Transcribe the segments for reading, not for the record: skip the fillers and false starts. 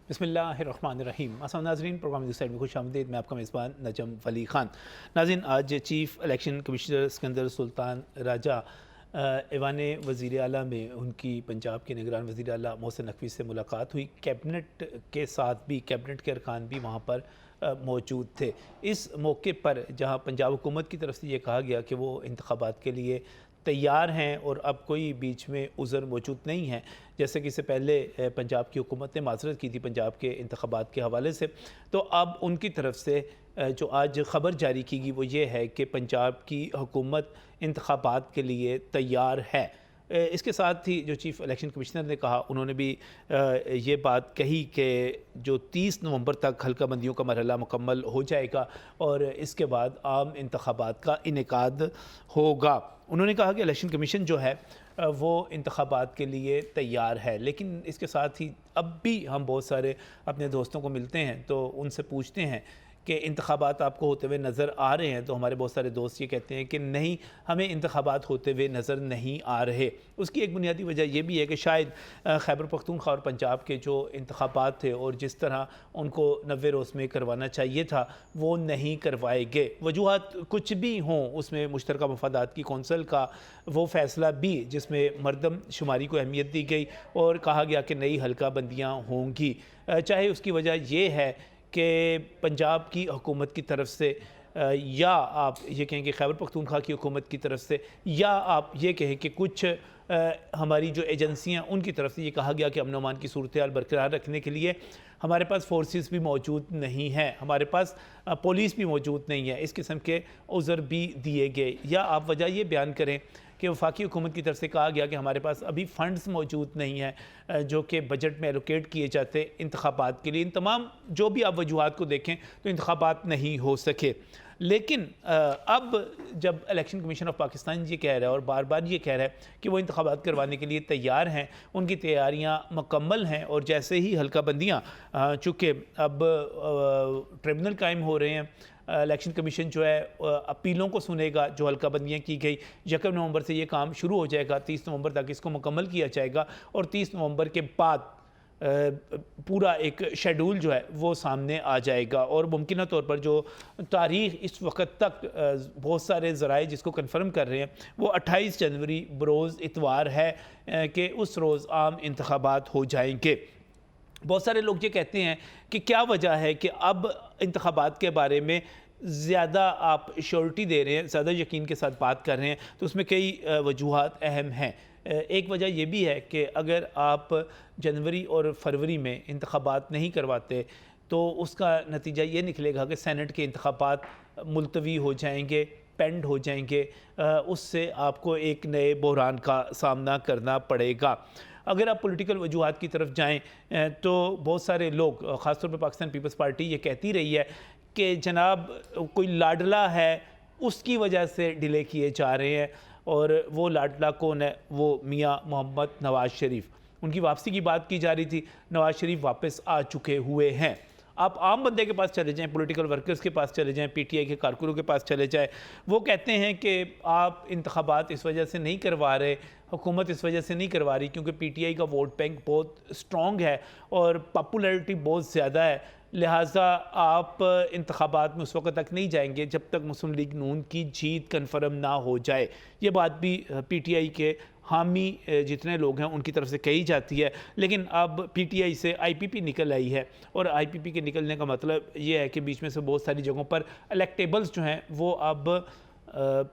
बिस्मिल्लाहिर्रहमानिर्रहीम। अस्सलाम नाज़रीन, प्रोग्राम साइड में खुश आमदीद। मैं आपका मेज़बान नजम वली ख़ान। नाज़रीन, आज chief election commissioner Sikandar Sultan Raja ऐवान वज़ीर आला में उनकी पंजाब के निगरान वज़ीर आला मोहसिन नकवी से मुलाकात हुई। कैबिनेट के साथ भी, कैबिनेट के अरकान भी वहाँ पर मौजूद थे। इस मौके पर जहाँ पंजाब हुकूमत की तरफ से ये कहा गया कि वो इंतखाबात के लिए तैयार हैं और अब कोई बीच में उज़र मौजूद नहीं है, जैसे कि इससे पहले पंजाब की हुकूमत ने माज़रत की थी पंजाब के इंतखाबात के हवाले से, तो अब उनकी तरफ से जो आज ख़बर जारी की गई वो ये है कि पंजाब की हुकूमत इंतखाबात के लिए तैयार है। इसके साथ ही जो चीफ़ इलेक्शन कमिश्नर ने कहा, उन्होंने भी ये बात कही कि जो 30 नवंबर तक हल्का बंदियों का मरहला मुकम्मल हो जाएगा और इसके बाद आम इंतखाबात का इनेकाद होगा। उन्होंने कहा कि इलेक्शन कमीशन जो है वो इंतखाबात के लिए तैयार है, लेकिन इसके साथ ही अब भी हम बहुत सारे अपने दोस्तों को मिलते हैं तो उनसे पूछते हैं कि इंतखाबात आपको होते हुए नज़र आ रहे हैं, तो हमारे बहुत सारे दोस्त ये कहते हैं कि नहीं, हमें इंतखाबात होते हुए नज़र नहीं आ रहे। उसकी एक बुनियादी वजह यह भी है कि शायद खैबर पख्तूनख्वा और पंजाब के जो इंतखाबात थे और जिस तरह उनको 90 रोज़ में करवाना चाहिए था वो नहीं करवाए गए। वजूहत कुछ भी हों, उसमें मुश्तरका मफादात की कौंसल का वो फ़ैसला भी जिसमें मरदम शुमारी को अहमियत दी गई और कहा गया कि नई हल्का बंदियाँ होंगी, चाहे उसकी वजह यह है कि पंजाब की हुकूमत की तरफ से या आप ये कहें कि खैबर पख्तूनख्वा की हुकूमत की तरफ से, या आप ये कहें कि कुछ हमारी जो एजेंसियाँ उनकी तरफ से ये कहा गया कि अमन अमान की सूरत हाल बरकरार रखने के लिए हमारे पास फोर्सेस भी मौजूद नहीं हैं, हमारे पास पुलिस भी मौजूद नहीं है। इस किस्म के उज़र भी दिए गए, या आप वजह ये बयान करें कि वफाकी हुकूमत की तरफ से कहा गया कि हमारे पास अभी फ़ंड्स मौजूद नहीं हैं जो कि बजट में एलोकेट किए जाते इंतखाबात के लिए। इन तमाम जो भी आप वजूहात को देखें तो इंतखाबात नहीं हो सके। लेकिन अब जब इलेक्शन कमीशन ऑफ पाकिस्तान ये कह रहा है और बार बार ये कह रहा है कि वो इंतखाबात करवाने के लिए तैयार हैं, उनकी तैयारियां मुकम्मल हैं, और जैसे ही हल्का बंदियाँ चूँकि अब ट्रिब्यूनल कायम हो रहे हैं, इलेक्शन कमीशन जो है अपीलों को सुनेगा, जो हल्का बंदियाँ की गई 1 नवंबर से ये काम शुरू हो जाएगा, 30 नवंबर तक इसको मुकम्मल किया जाएगा और 30 नवंबर के बाद पूरा एक शेड्यूल जो है वो सामने आ जाएगा। और मुमकिन तौर पर जो तारीख़ इस वक्त तक बहुत सारे ज़राए जिसको कन्फर्म कर रहे हैं वो 28 जनवरी बरोज़ इतवार है कि उस रोज़ आम इंतखाबात हो जाएंगे। बहुत सारे लोग ये कहते हैं कि क्या वजह है कि अब इंतखाबात के बारे में ज़्यादा आप श्योरिटी दे रहे हैं, ज़्यादा यकीन के साथ बात कर रहे हैं, तो उसमें कई वजूहात अहम हैं। एक वजह यह भी है कि अगर आप जनवरी और फरवरी में इंतखाबात नहीं करवाते तो उसका नतीजा ये निकलेगा कि सेनेट के इंतखाबात मुलतवी हो जाएंगे, पेंड हो जाएंगे, उससे आपको एक नए बहरान का सामना करना पड़ेगा। अगर आप पॉलिटिकल वजूहात की तरफ जाएं तो बहुत सारे लोग, ख़ासतौर पर पाकिस्तान पीपल्स पार्टी ये कहती रही है कि जनाब कोई लाडला है उसकी वजह से डिले किए जा रहे हैं, और वो लाडला कौन है? वो मियाँ मोहम्मद नवाज़ शरीफ। उनकी वापसी की बात की जा रही थी, नवाज़ शरीफ वापस आ चुके हुए हैं। आप आम बंदे के पास चले जाएं, पॉलिटिकल वर्कर्स के पास चले जाएं, पीटीआई के कारकुनों के पास चले जाएं, वो कहते हैं कि आप इंतखाबात इस वजह से नहीं करवा रहे, हुकूमत इस वजह से नहीं करवा रही क्योंकि पीटीआई का वोट बैंक बहुत स्ट्रॉन्ग है और पॉपुलैरिटी बहुत ज़्यादा है, लिहाजा आप इंतखाबात में उस वक्त तक नहीं जाएंगे जब तक मुस्लिम लीग नून की जीत कन्फर्म ना हो जाए। ये बात भी पीटीआई के हामी जितने लोग हैं उनकी तरफ से कही जाती है। लेकिन अब पीटीआई से आईपीपी निकल आई है, और आईपीपी के निकलने का मतलब ये है कि बीच में से बहुत सारी जगहों पर इलेक्टेबल्स जो हैं वो अब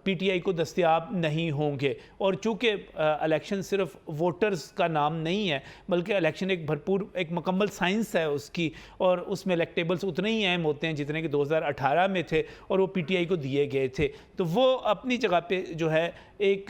पीटीआई को दस्तयाब नहीं होंगे। और चूँकि इलेक्शन सिर्फ वोटर्स का नाम नहीं है बल्कि इलेक्शन एक भरपूर एक मुकम्मल साइंस है उसकी, और उसमें इलेक्टेबल्स उतने ही अहम होते हैं जितने कि 2018 में थे और वो पीटीआई को दिए गए थे। तो वो अपनी जगह पे जो है एक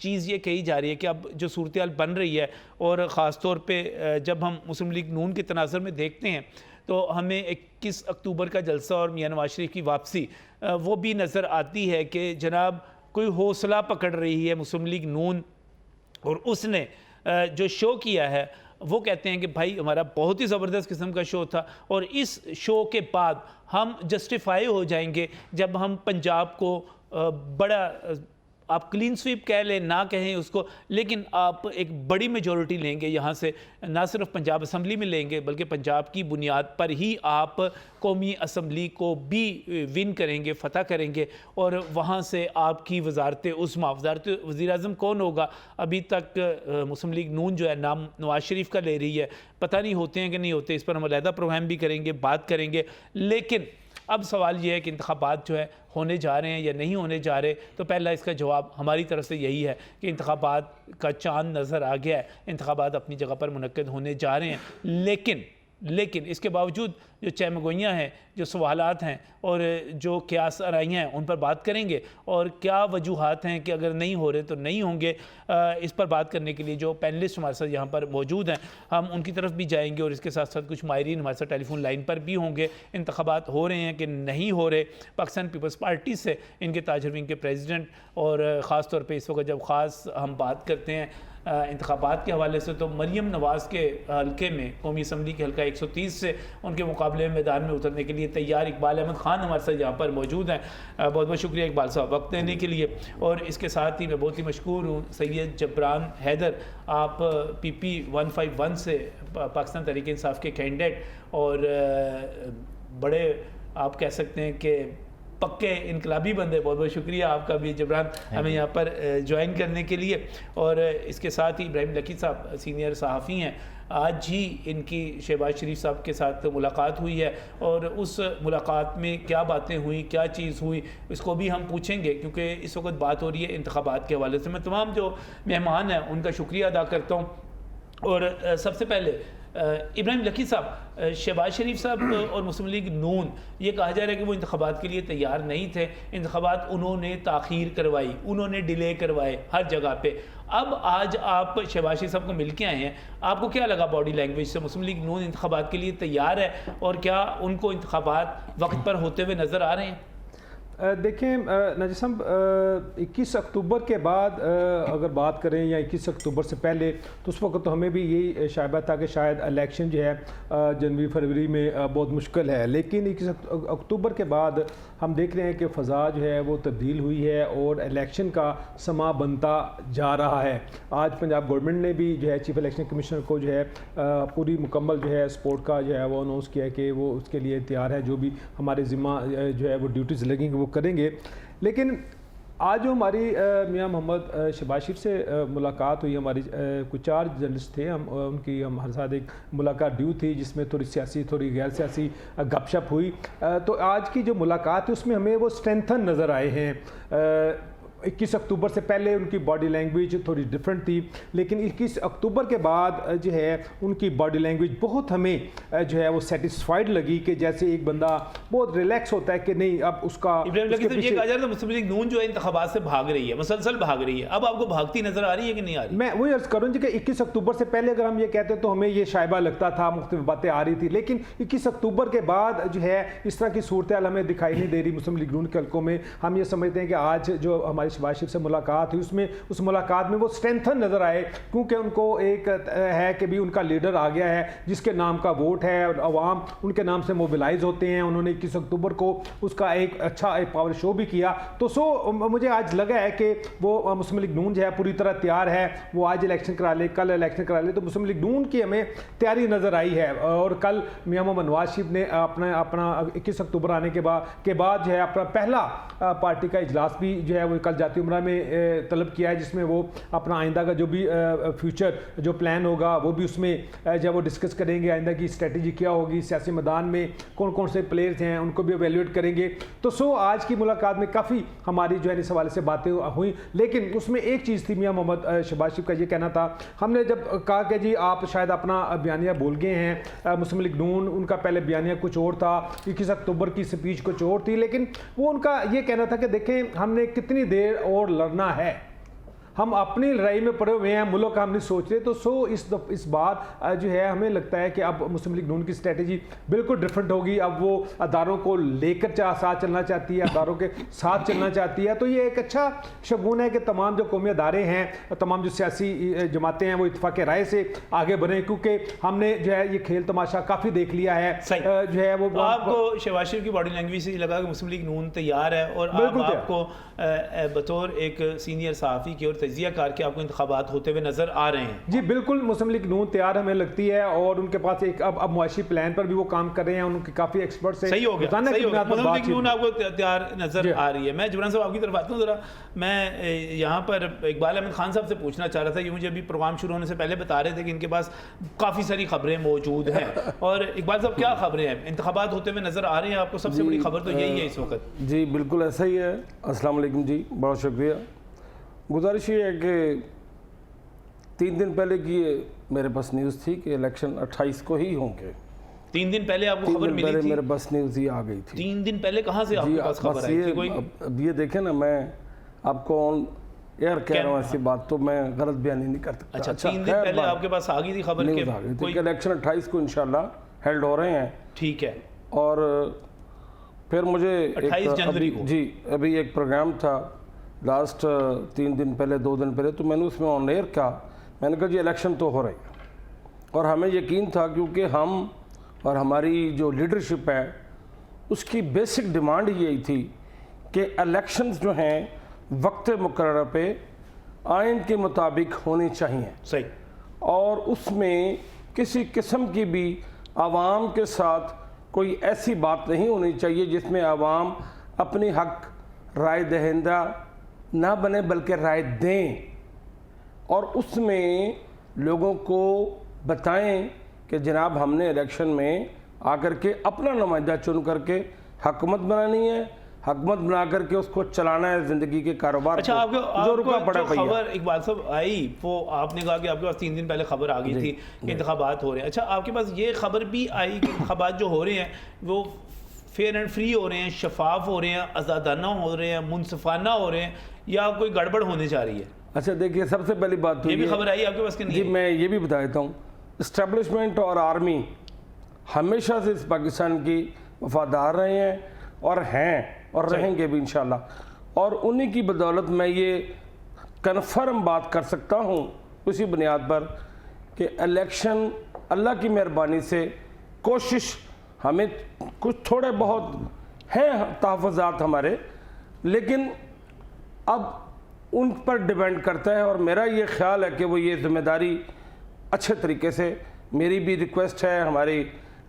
चीज़ ये कही जा रही है कि अब जो सूरत हाल बन रही है, और ख़ास तौर पे जब हम मुस्लिम लीग नून के तनाज़ुर में देखते हैं तो हमें 21 अक्टूबर का जलसा और मियां नवाज शरीफ की वापसी वो भी नज़र आती है कि जनाब कोई हौसला पकड़ रही है मुस्लिम लीग नून, और उसने जो शो किया है वो कहते हैं कि भाई हमारा बहुत ही ज़बरदस्त किस्म का शो था, और इस शो के बाद हम जस्टिफाई हो जाएंगे जब हम पंजाब को बड़ा आप क्लीन स्वीप कह लें ना कहें उसको, लेकिन आप एक बड़ी मेजॉरिटी लेंगे यहाँ से, ना सिर्फ पंजाब असम्बली में लेंगे बल्कि पंजाब की बुनियाद पर ही आप कौमी असम्बली को भी विन करेंगे, फ़तह करेंगे और वहाँ से आपकी वजारत उस्मा, वजारत वज़ीर-ए-आज़म कौन होगा, अभी तक मुस्लिम लीग नून जो है नाम नवाज शरीफ का ले रही है, पता नहीं होते हैं कि नहीं होते, इस पर हम अलहदा प्रोग्राम भी करेंगे, बात करेंगे। लेकिन अब सवाल ये है कि इंतखाबात जो है होने जा रहे हैं या नहीं होने जा रहे, तो पहला इसका जवाब हमारी तरफ से यही है कि इंतखाबात का चांद नज़र आ गया है, इंतखाबात अपनी जगह पर मुनक्किद होने जा रहे हैं। लेकिन इसके बावजूद जो चहमगोइयाँ हैं, जो सवालात हैं और जो क़यास आराइयाँ हैं, उन पर बात करेंगे और क्या वजूहात हैं कि अगर नहीं हो रहे तो नहीं होंगे। इस पर बात करने के लिए जो पैनलिस्ट हमारे साथ यहाँ पर मौजूद हैं, हम उनकी तरफ भी जाएंगे और इसके साथ साथ कुछ माहिरीन हमारे साथ टेलीफोन लाइन पर भी होंगे। इंतखाबात हो रहे हैं कि नहीं हो रहे, पाकिस्तान पीपल्स पार्टी से इनके ताजर विंग के प्रेसिडेंट और ख़ास तौर पर इस वक्त जब ख़ास हम बात करते हैं इंतखाबात के हवाले से, तो मरियम नवाज़ के हल्के में कौमी असम्बली के हल्का 130 से उनके मुकाबले में मैदान में उतरने के लिए तैयार इकबाल अहमद ख़ान हमारे साथ यहाँ पर मौजूद हैं। बहुत बहुत शुक्रिया इकबाल साहब वक्त देने के लिए। और इसके साथ ही मैं बहुत ही मशकूर हूँ सैयद जबरान हैदर, आप PP 151 से पाकिस्तान तहरीक इंसाफ के कैंडिडेट और बड़े आप कह सकते हैं कि पक्के इनकलाबी बंदे, बहुत बहुत शुक्रिया आपका भी जबरान हमें यहाँ पर ज्वाइन करने के लिए। और इसके साथ ही इब्राहिम लकी साहब सीनियर सहाफ़ी हैं, आज ही इनकी शहबाज शरीफ साहब के साथ मुलाकात हुई है और उस मुलाकात में क्या बातें हुई, क्या चीज़ हुई, इसको भी हम पूछेंगे क्योंकि इस वक्त बात हो रही है इंतखाबात के हवाले से। मैं तमाम जो मेहमान हैं उनका शुक्रिया अदा करता हूँ। और सबसे पहले इब्राहिम लकी साहब, शहबाज शरीफ साहब और मुस्लिम लीग नून, ये कहा जा रहा है कि वो इंतखाबात के लिए तैयार नहीं थे, इंतखाबात उन्होंने ताख़ीर करवाई, उन्होंने डिले करवाए हर जगह पे। अब आज आप शहबाज शरीफ साहब को मिल के आए हैं, आपको क्या लगा बॉडी लैंग्वेज से? मुस्लिम लीग नून इंतखाबात के लिए तैयार है और क्या उनको इंतखाबात वक्त पर होते हुए नज़र आ रहे हैं? देखें नाजिर साहब, 21 अक्टूबर के बाद अगर बात करें या 21 अक्टूबर से पहले, तो उस वक्त तो हमें भी यही शायबा था कि शायद इलेक्शन जो है जनवरी फरवरी में बहुत मुश्किल है। लेकिन 21 अक्टूबर के बाद हम देख रहे हैं कि फ़ज़ा जो है वो तब्दील हुई है और इलेक्शन का समा बनता जा रहा है। आज पंजाब गवर्नमेंट ने भी जो है चीफ इलेक्शन कमिश्नर को जो है पूरी मुकम्मल जो है सपोर्ट का जो है वो अनाउंस किया है कि वो उसके लिए तैयार है, जो भी हमारे ज़िम्मा जो है वो ड्यूटीज़ लगेंगी वो करेंगे। लेकिन आज जो हमारी मियां मोहम्मद शहबाज शरीफ से मुलाकात हुई, हमारी कुछ 4 जर्नलिस्ट थे, हम उनकी हम हर साथ एक मुलाकात ड्यू थी जिसमें थोड़ी सियासी थोड़ी गैर सियासी गपशप हुई। तो आज की जो मुलाकात है उसमें हमें वो स्ट्रेंथन नज़र आए हैं। 21 अक्टूबर से पहले उनकी बॉडी लैंग्वेज थोड़ी डिफरेंट थी, लेकिन 21 अक्टूबर के बाद जो है उनकी बॉडी लैंग्वेज बहुत हमें जो है वो सेटिस्फाइड लगी कि जैसे एक बंदा बहुत रिलैक्स होता है कि नहीं अब उसका ये कहा जा रहा है मुस्लिम लीग नून जो है इंतखाबात से भाग रही है, मुसलसल भाग रही है, अब आपको भागती नजर आ रही है कि नहीं आ रही? मैं वही अर्ज करूँ कि 21 अक्टूबर से पहले अगर हम ये कहते तो हमें ये शायबा लगता था, मुख्तलिफ बातें आ रही थी, लेकिन 21 अक्टूबर के बाद जो है इस तरह की सूरत हाल हमें दिखाई नहीं दे रही मुस्लिम लीग नून के हल्कों में। हम ये समझते हैं कि आज जो हमारी शहबाज शरीफ से मुलाकात हुई उसमें उस मुलाकात में वो स्ट्रेंथन नजर आए, क्योंकि उनको एक है कि भी उनका लीडर आ गया है जिसके नाम का वोट है और अवाम उनके नाम से मोबिलाइज होते हैं। उन्होंने 21 अक्टूबर को उसका एक अच्छा एक पावर शो भी किया। तो मुझे आज लगा है कि वो मुस्लिम लीग नून जो है पूरी तरह तैयार है, वो आज इलेक्शन करा ले, कल इलेक्शन करा ले, तो मुस्लिम लीग नून की हमें तैयारी नजर आई है। और कल मियां मोहम्मद नवाज शरीफ ने अपना 21 अक्टूबर आने के बाद जो है अपना पहला पार्टी का इजलास भी जो है वो कल जाती उम्रा में तलब किया है, जिसमें वो अपना आइंदा का जो भी फ्यूचर जो प्लान होगा वो भी उसमें जब वो डिस्कस करेंगे, आइंदा की स्ट्रेटजी क्या होगी, सियासी मैदान में कौन कौन से प्लेयर्स हैं उनको भी एवेल्यूएट करेंगे। तो आज की मुलाकात में काफ़ी हमारी जो है इस हवाले से बातें हुई, लेकिन उसमें एक चीज़ थी, मियां मोहम्मद शहबाज शरीफ का ये कहना था, हमने जब कहा कि जी आप शायद अपना बयानिया भूल गए हैं, मुस्लिम लीग नून उनका पहले बयानिया कुछ और था, 21 अक्टूबर की स्पीच कुछ और थी, लेकिन वो उनका ये कहना था कि देखें हमने कितनी देर और लड़ना है, हम अपनी लड़ाई में पड़े हुए हैं, मुल्क का हम नहीं सोच रहे। तो इस बार जो है हमें लगता है कि अब मुस्लिम लीग नून की स्ट्रेटजी बिल्कुल डिफरेंट होगी। अब वो अदारों को लेकर साथ चलना चाहती है, अदारों के साथ चलना चाहती है। तो ये एक अच्छा शगुन है कि तमाम जो कौमी अदारे हैं, तमाम जो सियासी जमातें हैं, वो इत्तेफाक राय से आगे बढ़े, क्योंकि हमने जो है ये खेल तमाशा काफ़ी देख लिया है। जो है वो आपको शहबाज शरीफ की बॉडी लैंग्वेज से लगा कि मुस्लिम लीग नून तैयार है, और आपको बतौर एक सीनियर सहाफ़ी की और तजिया कार के आपको इंतखाबात होते हुए नजर आ रहे हैं? जी बिल्कुल, मुस्लिम लीग नून तैयार हमें लगती है, और उनके पास एक अब मुआशी प्लान पर भी वो काम कर रहे हैं। उनके काफ़ी एक्सपर्ट से सही हो गया, सही हो गया। मुस्लिम लीग नून आपको तैयार नजर आ रही है। मैं जुबरान साहब आपकी तरफ आता हूँ ज़रा। मैं यहाँ पर इकबाल अहमद खान साहब से पूछना चाह रहा था, ये मुझे अभी प्रोग्राम शुरू होने से पहले बता रहे थे कि इनके पास काफ़ी सारी खबरें मौजूद हैं। और इकबाल साहब, क्या खबरें हैं? इंतखाबात होते हुए नजर आ रहे हैं आपको? सबसे बड़ी खबर तो यही है इस वक्त। जी बिल्कुल ऐसा ही है। अस्सलाम वालेकुम जी, बहुत शुक्रिया। गुजारिश ये है कि 3 दिन पहले की मेरे पास न्यूज़ थी कि इलेक्शन 28 को ही होंगे। 3 दिन पहले आपको खबर मिली थी? मेरे पास न्यूज़ ही आ गई थी। 3 दिन पहले कहाँ से आपके पास खबर आई थी? कोई अब ये देखें ना, मैं आपको ऑन एयर कह रहा हूँ ऐसी बात, तो मैं गलत बयानी नहीं कर सकता। अच्छा, 3 दिन पहले आपके पास आ गई थी खबर के कोई इलेक्शन 28 को इंशाल्लाह हेल्ड हो रहे हैं। ठीक है। और फिर मुझे 28 जनवरी को जी अभी एक प्रोग्राम था लास्ट 3 दिन पहले 2 दिन पहले, तो मैंने उसमें ऑन एयर कहा, मैंने कहा जी इलेक्शन तो हो रही है। और हमें यकीन था, क्योंकि हम और हमारी जो लीडरशिप है उसकी बेसिक डिमांड यही थी कि इलेक्शंस जो हैं वक्त मुकर्रर पे आइन के मुताबिक होनी चाहिए। सही। और उसमें किसी किस्म की भी आवाम के साथ कोई ऐसी बात नहीं होनी चाहिए जिसमें आवाम अपनी हक राय दहिंदा ना बने, बल्कि राय दें, और उसमें लोगों को बताएं कि जनाब हमने इलेक्शन में आकर के अपना नुमाइंदा चुन करके हुकूमत बनानी है, हुकूमत बना करके उसको चलाना है ज़िंदगी के कारोबार। अच्छा, आपको जो रुका पड़ा खबर इकबाल साहब आई, वो आपने कहा कि आपके पास 3 दिन पहले खबर आ गई थी कि इंतखाबात हो रहे हैं। अच्छा, आपके पास ये खबर भी आई कि इंतखाबात जो हो रहे हैं वो फेयर एंड फ्री हो रहे हैं, शफाफ हो रहे हैं, आज़ादाना हो रहे हैं, मुनसिफाना हो रहे हैं, या कोई गड़बड़ होने जा रही है? अच्छा देखिए, सबसे पहली बात तो ये भी खबर आई आपके पास कि नहीं? जी मैं ये भी बता देता हूँ, इस्टेब्लिशमेंट और आर्मी हमेशा से इस पाकिस्तान की वफादार रहे हैं और हैं और रहेंगे भी इंशाल्लाह। और उन्हीं की बदौलत मैं ये कन्फर्म बात कर सकता हूँ उसी बुनियाद पर कि इलेक्शन अल्लाह की मेहरबानी से कोशिश, हमें कुछ थोड़े बहुत हैं तहफ़्फ़ुज़ात हमारे, लेकिन अब उन पर डिपेंड करता है। और मेरा ये ख्याल है कि वो ये जिम्मेदारी अच्छे तरीके से, मेरी भी रिक्वेस्ट है, हमारी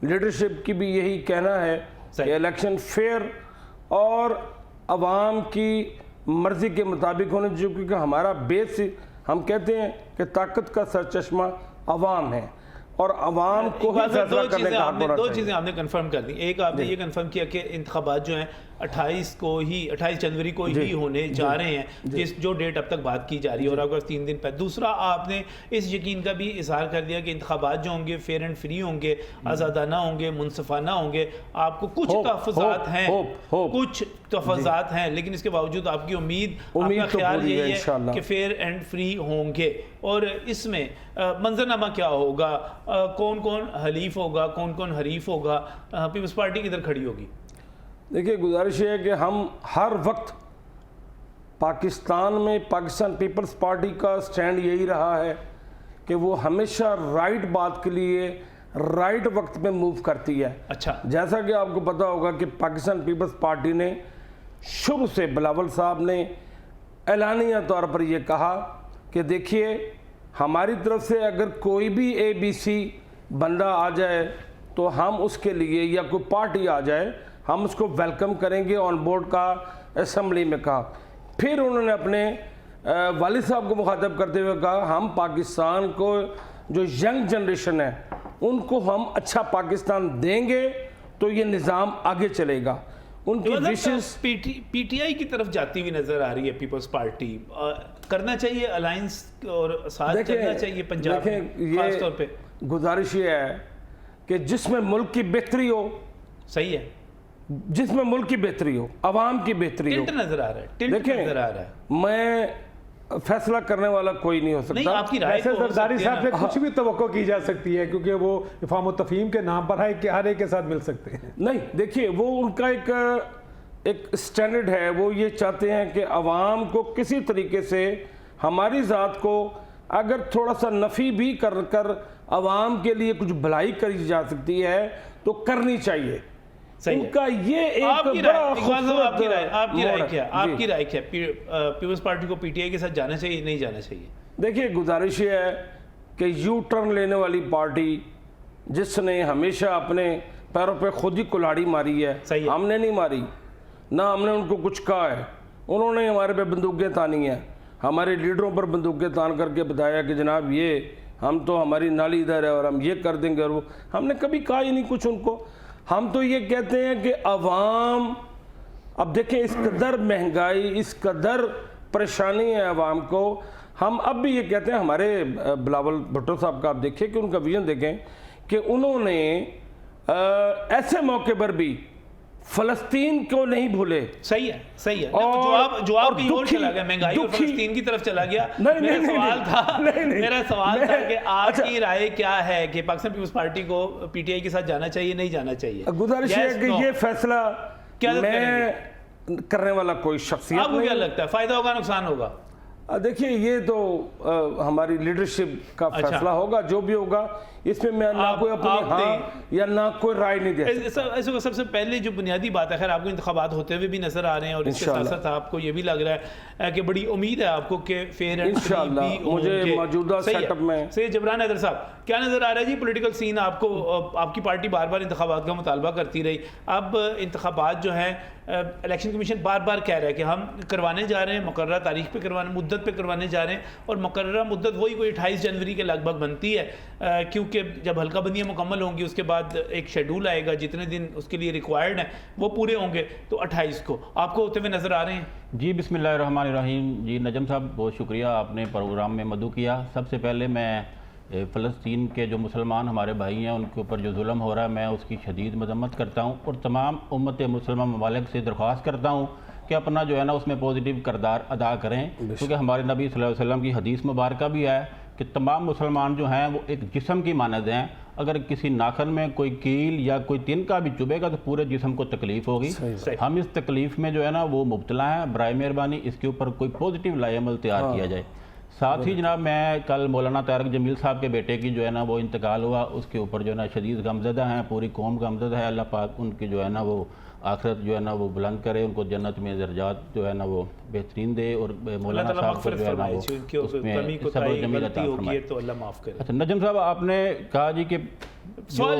लीडरशिप की भी यही कहना है कि इलेक्शन फेयर और आवाम की मर्ज़ी के मुताबिक होने चाहिए, क्योंकि हमारा बेस, हम कहते हैं कि ताकत का सरचश्मा आवाम है और आवाम को ही फैसला करने का हक होना चाहिए। 2 चीज़ें आपने कंफर्म कर दी। एक, आपने ये कंफर्म किया कि इंतखाबात जो हैं 28 जनवरी को ही होने जा रहे हैं, जो डेट अब तक बात की जा रही है, और आपके 3 दिन पहले। दूसरा, आपने इस यकीन का भी इजहार कर दिया कि इंतखाबात जो होंगे फेयर एंड फ्री होंगे, आज़ादाना होंगे, मुनसिफाना होंगे। आपको कुछ तहफ़्फ़ुज़ात हैं, कुछ तहफ़्फ़ुज़ात हैं, लेकिन इसके बावजूद आपकी उम्मीद आपका ख्याल यही है कि फेयर एंड फ्री होंगे। और इसमें मंजरनामा क्या होगा, कौन कौन हलीफ होगा, कौन कौन हरीफ होगा, पीपल्स पार्टी किधर खड़ी होगी? देखिए, गुजारिश है कि हम हर वक्त पाकिस्तान में, पाकिस्तान पीपल्स पार्टी का स्टैंड यही रहा है कि वो हमेशा राइट बात के लिए राइट वक्त में मूव करती है। अच्छा, जैसा कि आपको पता होगा कि पाकिस्तान पीपल्स पार्टी ने शुरू से, बिलावल साहब ने ऐलानिया तौर पर यह कहा कि देखिए, हमारी तरफ से अगर कोई भी ABC बंदा आ जाए तो हम उसके लिए, या कोई पार्टी आ जाए, हम उसको वेलकम करेंगे ऑन बोर्ड का असेंबली में कहा। फिर उन्होंने अपने वालिद साहब को मुखातब करते हुए कहा, हम पाकिस्तान को, जो यंग जनरेशन है, उनको हम अच्छा पाकिस्तान देंगे तो ये निज़ाम आगे चलेगा। उनकी विशेष PTI की तरफ जाती हुई नजर आ रही है पीपल्स पार्टी। करना चाहिए अलायंस और साथ चलना चाहिए पंजाब में, खास तौर पे गुजारिश ये है कि जिसमें मुल्क की बेहतरी हो, सही है, जिसमें मुल्क की बेहतरी हो, आवाम की बेहतरी हो, नजर आ रहा है, नजर आ रहा है। मैं फैसला करने वाला कोई नहीं हो नहीं, सकता। आपकी राय वैसे तो हो जरदारी सकती है साहब से ना। कुछ भी तवक्को की जा सकती है, क्योंकि वो इफ़ाम व तफ़हीम के नाम पर है कि हर एक के साथ मिल सकते हैं। नहीं, देखिए वो उनका एक स्टैंडर्ड है। वो ये चाहते हैं कि आवाम को किसी तरीके से हमारी ज़ात को अगर थोड़ा सा नफ़ी भी कर कर आवाम के लिए कुछ भलाई करी जा सकती है तो करनी चाहिए। सही है। उनका ये एक आपकी बड़ा राय, इकबाल साहब, आपकी राय मोड़ है। क्या, जी। आपकी राय क्या, पीपल्स पार्टी को पीटीआई के साथ जाना चाहिए नहीं जाना चाहिए? देखिए, गुजारिश ये है कि यू टर्न लेने वाली पार्टी जिसने हमेशा अपने पैरों पे खुद ही कुल्हाड़ी मारी है, सही है। हमने नहीं मारी, ना हमने उनको कुछ कहा है, उन्होंने हमारे पे बंदूकें तानी हैं, हमारे लीडरों पर बंदूकें तान करके बताया कि जनाब ये हम तो हमारी नाली इधर है और हम ये कर देंगे, और वो हमने कभी कहा ही नहीं कुछ उनको। हम तो ये कहते हैं कि अवाम, अब देखें इस कदर महंगाई, इस कदर परेशानी है अवाम को, हम अब भी ये कहते हैं, हमारे बिलावल भुट्टो साहब का आप देखें कि उनका विजन देखें कि उन्होंने ऐसे मौके पर भी फ़लस्तीन को नहीं भूले। सही है, सही है। और जवाब कहीं और दुखी- चला गया, महंगाई और दुखी- फलस्तीन की तरफ चला गया। नहीं, मेरा नहीं, सवाल नहीं, था नहीं, मेरा सवाल था कि आपकी अच्छा। राय क्या है कि पाकिस्तान पीपल्स पार्टी को पीटीआई के साथ जाना चाहिए नहीं जाना चाहिए? गुजारिश है Yes, कि no? ये फैसला क्या मैं करने वाला कोई शख्सियत आपको नहीं क्या हूं। लगता है, फायदा होगा नुकसान होगा? देखिए, ये तो हमारी लीडरशिप का अच्छा। फैसला होगा, जो भी होगा इसमें मैं ना कोई अपनी हाँ या ना कोई राय नहीं दे सकता। ऐसे सबसे पहले जो बुनियादी बात है, खैर आपको इंतखाबात होते हुए भी नजर आ रहे हैं और इसके साथ इंशाल्लाह। साथ आपको ये भी लग रहा है कि बड़ी उम्मीद है आपको कि फेयर एंड इंशाल्लाह, मुझे मौजूदा सेटअप में से जबरान हैदर साहब, क्या नजर आ रहा है जी पॉलिटिकल सीन आपको? आपकी पार्टी बार बार इंतखाबात का मुतालबा करती रही, अब इंतखाबात जो है इलेक्शन कमीशन बार बार कह रहा है कि हम करवाने जा रहे हैं, मुकर्ररा तारीख पे करवाने, मुद्दत पे करवाने जा रहे हैं, और मुकर्ररा मुद्दत वही कोई 28 जनवरी के लगभग बनती है, क्योंकि जब हल्का बंदियाँ मुकम्मल होंगी उसके बाद एक शेड्यूल आएगा, जितने दिन उसके लिए रिक्वायर्ड हैं वो पूरे होंगे, तो 28 को आपको होते हुए नजर आ रहे हैं? जी बिस्मिल्लाहिर्रहमानिर्रहीम। जी नजम साहब, बहुत शुक्रिया, आपने प्रोग्राम में मदु किया। सबसे पहले मैं फ़लस्तीन के जो मुसलमान हमारे भाई हैं उनके ऊपर जो जुल्म हो रहा है मैं उसकी शदीद मजम्मत करता हूँ, और तमाम उम्मत मुसलमान ममालिक से दरख्वास्त करता हूँ कि अपना जो है ना उसमें पॉजिटिव किरदार अदा करें, क्योंकि हमारे नबी सल्लल्लाहु अलैहि वसल्लम की हदीस मुबारक भी है कि तमाम मुसलमान जो हैं वो एक जिस्म की मानद हैं, अगर किसी नाखन में कोई कील या कोई तिनका भी चुभेगा तो पूरे जिस्म को तकलीफ होगी। हम इस तकलीफ में जो है ना वो मुब्तला हैं, बराए मेहरबानी इसके ऊपर कोई पॉजिटिव लाएमल तैयार किया जाए। साथ ही जनाब, मैं कल मौलाना तारक जमील साहब के बेटे की जो है ना वो इंतकाल हुआ, उसके ऊपर जो है ना शदीद गमज़दा हैं, पूरी कौम गमज़दा है। अल्लाह पाक उनकी जो है ना वो आखिरत जो है ना वो बुलंद करे, उनको जन्नत में दर्जात जो है ना वो बेहतरीन दे, और मौलाना साहब को जो है ना वो उसमें सब्र जमील अता फरमाए। तो अल्लाह माफ़ करे। अच्छा नजम साहब, आपने कहा जी कि सवाल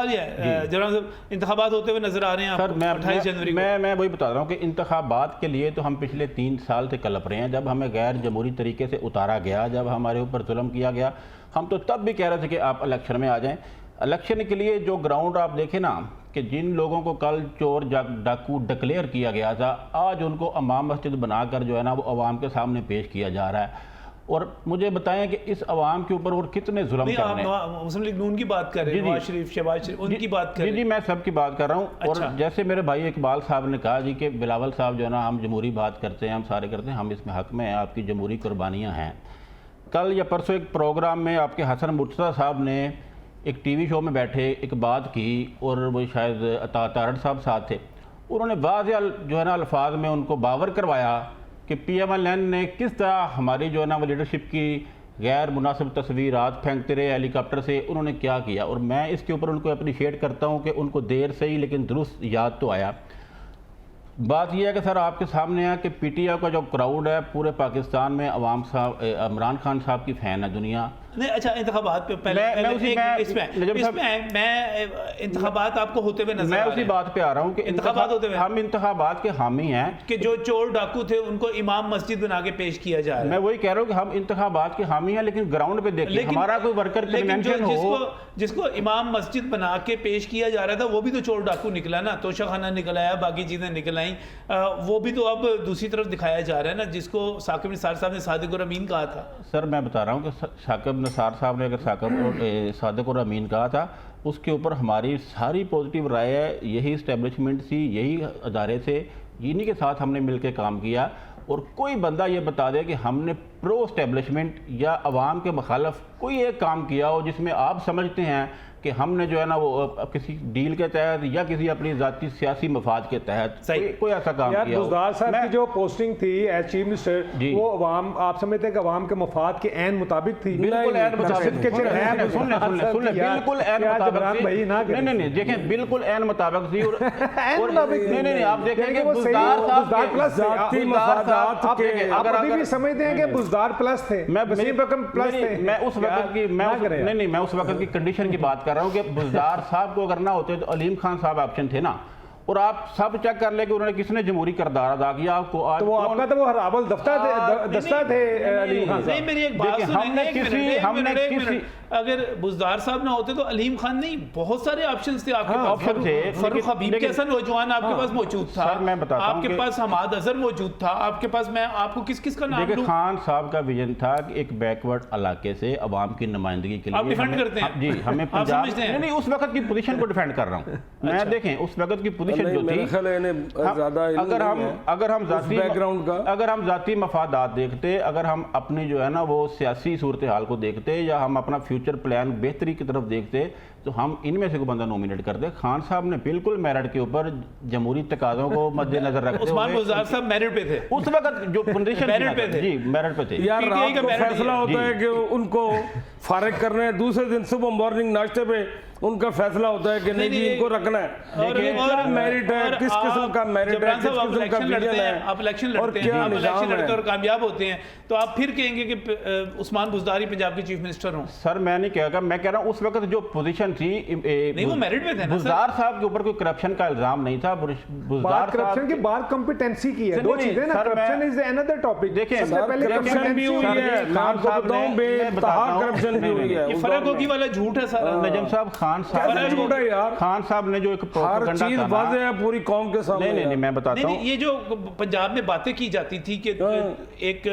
ये है जनाब साहब, इंतखाबात होते हुए नजर आ रहे हैं सर, आपको 28 जनवरी को? मैं वही बता रहा हूँ कि इंतखाबात के लिए तो हम पिछले 3 साल से कलप रहे हैं। जब हमें गैर जमहूरी तरीके से उतारा गया, जब हमारे ऊपर जुल्म किया गया, हम तो तब भी कह रहे थे कि आप इलेक्शन में आ जाएं। इलेक्शन के लिए जो ग्राउंड आप देखें ना, कि जिन लोगों को कल चोर डाकू डिक्लेयर किया गया था, आज उनको अमाम मस्जिद बनाकर जो है ना वो अवाम के सामने पेश किया जा रहा है। और मुझे बताएं कि इस अवाम के ऊपर और कितने जुल्म नहीं, करने हैं। आप मुस्लिम लीग नून की बात कर रहे हैं, नवाज शरीफ, शहबाज शरीफ, उनकी बात कर रहे जी हैं? मैं सबकी बात कर रहा हूँ। अच्छा। और जैसे मेरे भाई इकबाल साहब ने कहा जी कि बिलावल साहब जो है ना, हम जमहूरी बात करते हैं, हम सारे करते हैं, हम इसमें हक में हैं, आपकी जमहूरी कुर्बानियाँ हैं। कल या परसों एक प्रोग्राम में आपके हसन मुर्तज़ा साहब ने एक टीवी शो में बैठे एक बात की, और वो शायद अता तारड़ साहब साथ थे, उन्होंने वाज़ेह जो है ना अल्फाज में उनको बावर करवाया कि PMLN ने किस तरह हमारी जो है ना वो लीडरशिप की गैर मुनासिब तस्वीरात फेंकते रहे हेलीकॉप्टर से, उन्होंने क्या किया। और मैं इसके ऊपर उनको अप्रिशिएट करता हूँ कि उनको देर से ही लेकिन दुरुस्त याद तो आया। बात यह है कि सर आपके सामने है कि PTI का जो क्राउड है पूरे पाकिस्तान में अवाम साहब इमरान खान साहब की फ़ैन है दुनिया। नहीं, अच्छा इंतखाबात पे पहले मैं इंतखाबात आपको होते हुए नजर मैं आ रहे उसी हैं? बात पे आ रहा हूँ कि इंतखाबात होते हुए हम इंतखाबात के हामी हैं कि जो चोर डाकू थे उनको इमाम मस्जिद बना के पेश किया जा रहा है। मैं वही कह रहा हूँ कि हम इंतखाबात के हामी हैं, लेकिन ग्राउंड पे देखिए हमारा कोई वर्कर कन्वेंशन हो, जिसको इमाम मस्जिद बना के पेश किया जा रहा था वो भी तो चोर डाकू निकला ना, तोशाखाना निकल आया, बाकी चीज़ें निकल आई, वो भी तो अब दूसरी तरफ दिखाया जा रहा है ना, जिसको साकिब निसार साहब ने सादिक और अमीन कहा था। सर मैं बता रहा हूँ कि साकिब निसार साहब ने अगर सादिक और अमीन कहा था, उसके ऊपर हमारी सारी पॉजिटिव राय है। यही इस्टेब्लिशमेंट थी, यही अदारे से, इन्हीं के साथ हमने मिलकर काम किया। और कोई बंदा ये बता दे कि हमने प्रो एस्टेब्लिशमेंट या अवाम के मुखालफ कोई एक काम किया हो जिसमें आप समझते हैं कि हमने जो है ना वो किसी डील के तहत या किसी अपनी जाती सियासी मफाद के तहत कोई ऐसा काम यार किया हो। बुज़दार साहब की जो पोस्टिंग थी एज चीफ मिनिस्टर वो अवाम, आप समझते हैं कि अवाम के मफाद के ऐन मुताबिक थी? बिल्कुल ऐन मुताबिक बिल्कुल ऐन मुताबिक भाई ना नहीं देखें, बिल्कुल ऐन मुताबिक थी और नहीं आप देखेंगे बुज़दार प्लस जाती मफादात के आप अभी भी समझते हैं कि बुज़दार प्लस थे, वसीम रकम प्लस थे? मैं उस वक्त की मैं उस वक्त की कंडीशन की बात कर रहा हूँ कि बुज़दार साहब को करना होते तो अलीम खान साहब ऑप्शन थे ना, और आप सब चेक कर ले कि उन्होंने किसने जमहूरी किरदार अदा किया आपको आज तो वो आपका तो वो हराबल दस्ता थे अलीम खान नहीं, साहब। मेरी एक बात सुनिए, हमने किसी अगर बुज़दार साहब ना होते तो अलीम खान नहीं, बहुत सारे ऑप्शंस थे आपके पास। ऑप्शन थे, फरूख हबीब कैसा नौजवान आपके पास मौजूद था, सर मैं बताता हूं आपके कि पास हमाद अजहर मौजूद था, आपके पास मैं आपको किस किस का नाम देखिए, दूं? खान साहब का विजन था कि एक बैकवर्ड इलाके से अवाम की नुमाइंदगी के लिए आप डिफेंड करते हैं? जी, हमें आप पंजाब समझते हैं? नहीं उस वक्त की पोजीशन को डिफेंड कर रहा हूँ मैं। देखें उस वक्त की पोजीशन जो थी, अगर हम जाती मफादात देखते, अगर हम अपनी जो है ना वो सियासी सूरत हाल को देखते या हम अपना फ्यूचर प्लान बेहतरी की तरफ देखते तो हम इनमें से कोई बंदा नॉमिनेट करते। खान साहब ने बिल्कुल मेरिट के ऊपर जमहूरी तकाज़ों को मद्देनजर रखते हुए उस्मान बुज़दार साहब मेरिट पे थे उस वक्त जो कंडीशन मेरिट पे थे। जी मेरिट पे थे। यार रात को फैसला होता है कि उनको फारिग करना है, दूसरे दिन सुबह मॉर्निंग नाश्ते पे उनका फैसला होता है कि नहीं जी इनको रखना है। क्या मेरिट है, किस किस्म का मेरिट है, किस किस्म का विजन है, आप इलेक्शन लड़ते हैं, आप इलेक्शन लड़ते और कामयाब होते हैं तो आप फिर कहेंगे कि उस्मान बुज़दार ही पंजाब के चीफ मिनिस्टर हों? सर मैं नहीं कहेगा, मैं कह रहा हूँ उस वक्त जो पोजीशन थी नहीं वो मेरिट पे थे ना। बुज़दार साहब के ऊपर कोई करप्शन का इल्जाम नहीं था। बुज़दार करप्शन की बात कॉम्पिटेंसी की है, दो चीजें ना, करप्शन इज अनदर टॉपिक। देखिए करप्शन भी हुई है, नाम को बताऊं बेतहा करप्शन भी हुई है। ये फर्क होगी वाला झूठ है सारा। नजम साहब खान साहब ने जो एक प्रोपेगेंडा चीज वाज़ेह है पूरी कौम के सामने। नहीं मैं बताता हूं, ये जो पंजाब में बातें की जाती थी कि एक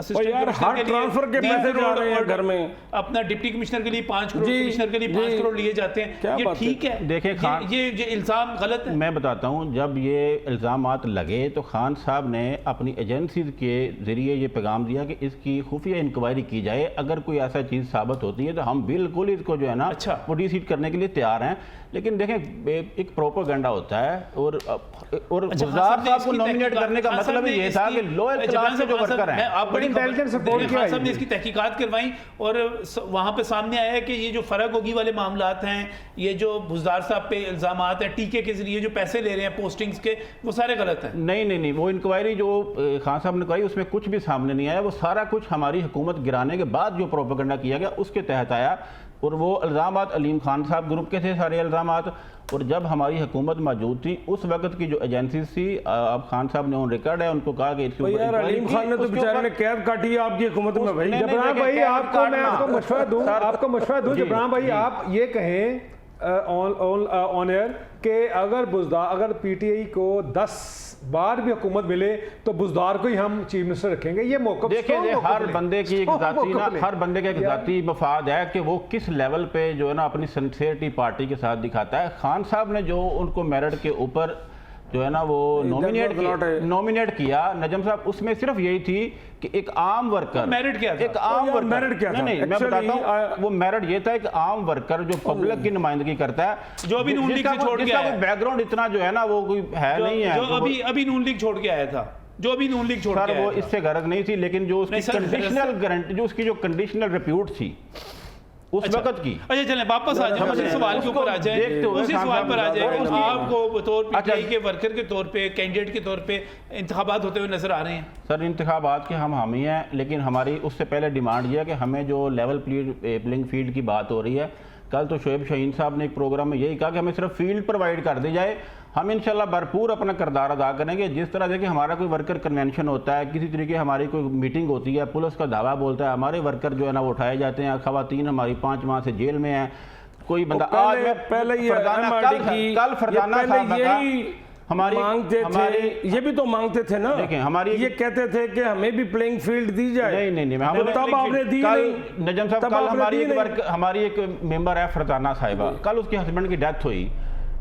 यार हर ट्रांसफर के पैसे जा रहे हैं घर में, अपना डिप्टी कमिश्नर के लिए 5 करोड़, कमिश्नर के लिए 5 करोड़ लिए जाते हैं, ये ठीक है? देखिए खान, ये इल्जाम गलत है। मैं बताता हूं, जब ये इल्जामात लगे तो खान साहब ने अपनी एजेंसीज के जरिए ये पैगाम दिया कि इसकी खुफिया इंक्वायरी की जाए, अगर कोई ऐसा चीज साबित होती है तो हम बिल्कुल इसको जो है ना वो डिसीट करने के लिए तैयार हैं। लेकिन देखें एक प्रोपेगेंडा होता है और बुज़दार साहब को नॉमिनेट करने का मतलब ये था कि लोअर क्लास से जो वर्कर हैं, आप बड़ी इंटेलिजेंस रिपोर्ट किया, साहब ने इसकी तहकीकात करवाई और वहां पे सामने आया कि ये जो फर्क होगी वाले मामलात हैं, ये जो बुज़दार साहब पे इल्जामात हैं टीके के जरिए जो पैसे ले रहे हैं पोस्टिंग्स के, वो सारे गलत हैं। नहीं वो इंक्वायरी जो खान साहब ने कराई उसमें कुछ भी सामने नहीं आया। वो सारा कुछ हमारी हुकूमत गिराने के बाद जो प्रोपेगेंडा किया गया उसके तहत आया और वो इल्ज़ामात अलीम खान साहब ग्रुप के थे सारे इल्ज़ामात। और जब हमारी हुकूमत मौजूद थी उस वक्त की जो एजेंसीज थी, अब खान साहब ने ऑन रिकॉर्ड है, उनको कहा कि इसके ऊपर यार अलीम खान ने तो बेचारे ने कैद काटी है आपकी हुकूमत में। भाई जबरान भाई आपको मशवरा दूं जबरान भाई, आप ये कहें ऑन एयर कि अगर पीटीआई को 10 बार भी हुकूमत मिले तो बुज़दार को ही हम चीफ मिनिस्टर रखेंगे, ये मौक़िफ़ देखिए हर बंदे की एक जाती ना, हर बंदे का एक जाती मफाद है कि वो किस लेवल पे जो है ना अपनी सिंसियरिटी पार्टी के साथ दिखाता है। खान साहब ने जो उनको मेरिट के ऊपर जो है ना वो नॉमिनेट किया नजम साहब, उसमें सिर्फ यही थी कि एक आम वर्कर, मेरिट क्या था? एक आम वर्कर, मेरिट क्या था? नहीं मैं बताता हूँ वो मेरिट ये था, एक आम वर्कर जो पब्लिक की नुमाइंदगी करता है, जो अभी नून लीग से छोड़ के आया, बैकग्राउंड इतना जो है ना वो कोई है नहीं है, जो अभी नून लीग छोड़ के आया था, जो अभी नून लीग छोड़ के आया वो इससे गरज नहीं थी, लेकिन जो उसकी कंडीशनल गारंटी, जो उसकी जो कंडीशनल रिप्यूट थी उस वक्त की। अच्छा चलें वापस आ जाए, उसी सवाल के ऊपर आ जाए, उसी सवाल पर आ जाए। आपको बतौर पीटीआई के वर्कर के तौर पे, कैंडिडेट के तौर पे इंतखाबात होते हुए नजर आ रहे हैं? सर इंतखाबात के हम हामी हैं, लेकिन हमारी उससे पहले डिमांड यह है कि हमें जो लेवल प्लेइंग फील्ड की बात हो रही है, कल तो शोएब शाहीन साहब ने एक प्रोग्राम में यही कहा कि हमें सिर्फ फील्ड प्रोवाइड कर दी जाए, हम इंशाल्लाह भरपूर अपना किरदार अदा करेंगे। जिस तरह देखिए हमारा कोई वर्कर कन्वेंशन होता है, किसी तरीके हमारी कोई मीटिंग होती है, पुलिस का दावा बोलता है, हमारे वर्कर जो है ना वो उठाए जाते हैं, खवातीन हमारी 5 माह से जेल में है, कोई बंदा आज पहले कल फरजाना हमारी मांगते थे, ये भी तो मांगते थे ना, देखें हमारी ये कहते थे कि हमें भी प्लेइंग फील्ड दी जाए। नहीं तब आपने दी नहीं नजम साहब, कल हमारी एक मेंबर है फरजाना साहिबा, कल उसके हस्बैंड की डेथ हुई,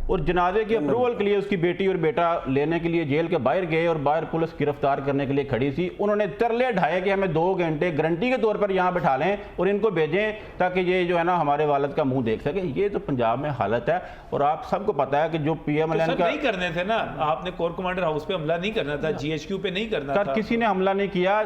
और जनाजे की अप्रूवल के लिए उसकी बेटी और बेटा लेने के लिए जेल के बाहर गए और बाहर पुलिस गिरफ्तार करने के लिए खड़ी थी। उन्होंने तरले ढाए कि हमें 2 घंटे गारंटी के तौर पर यहाँ बैठा लें और इनको भेजें ताकि ये जो है ना हमारे वालिद का मुंह देख सके। ये तो पंजाब में हालत है और आप सबको पता है कि जो PMLN का नहीं करने थे ना, आपने कोर कमांडर हाउस पे हमला नहीं करना था, GHQ पे नहीं करना था। किसी ने हमला नहीं किया।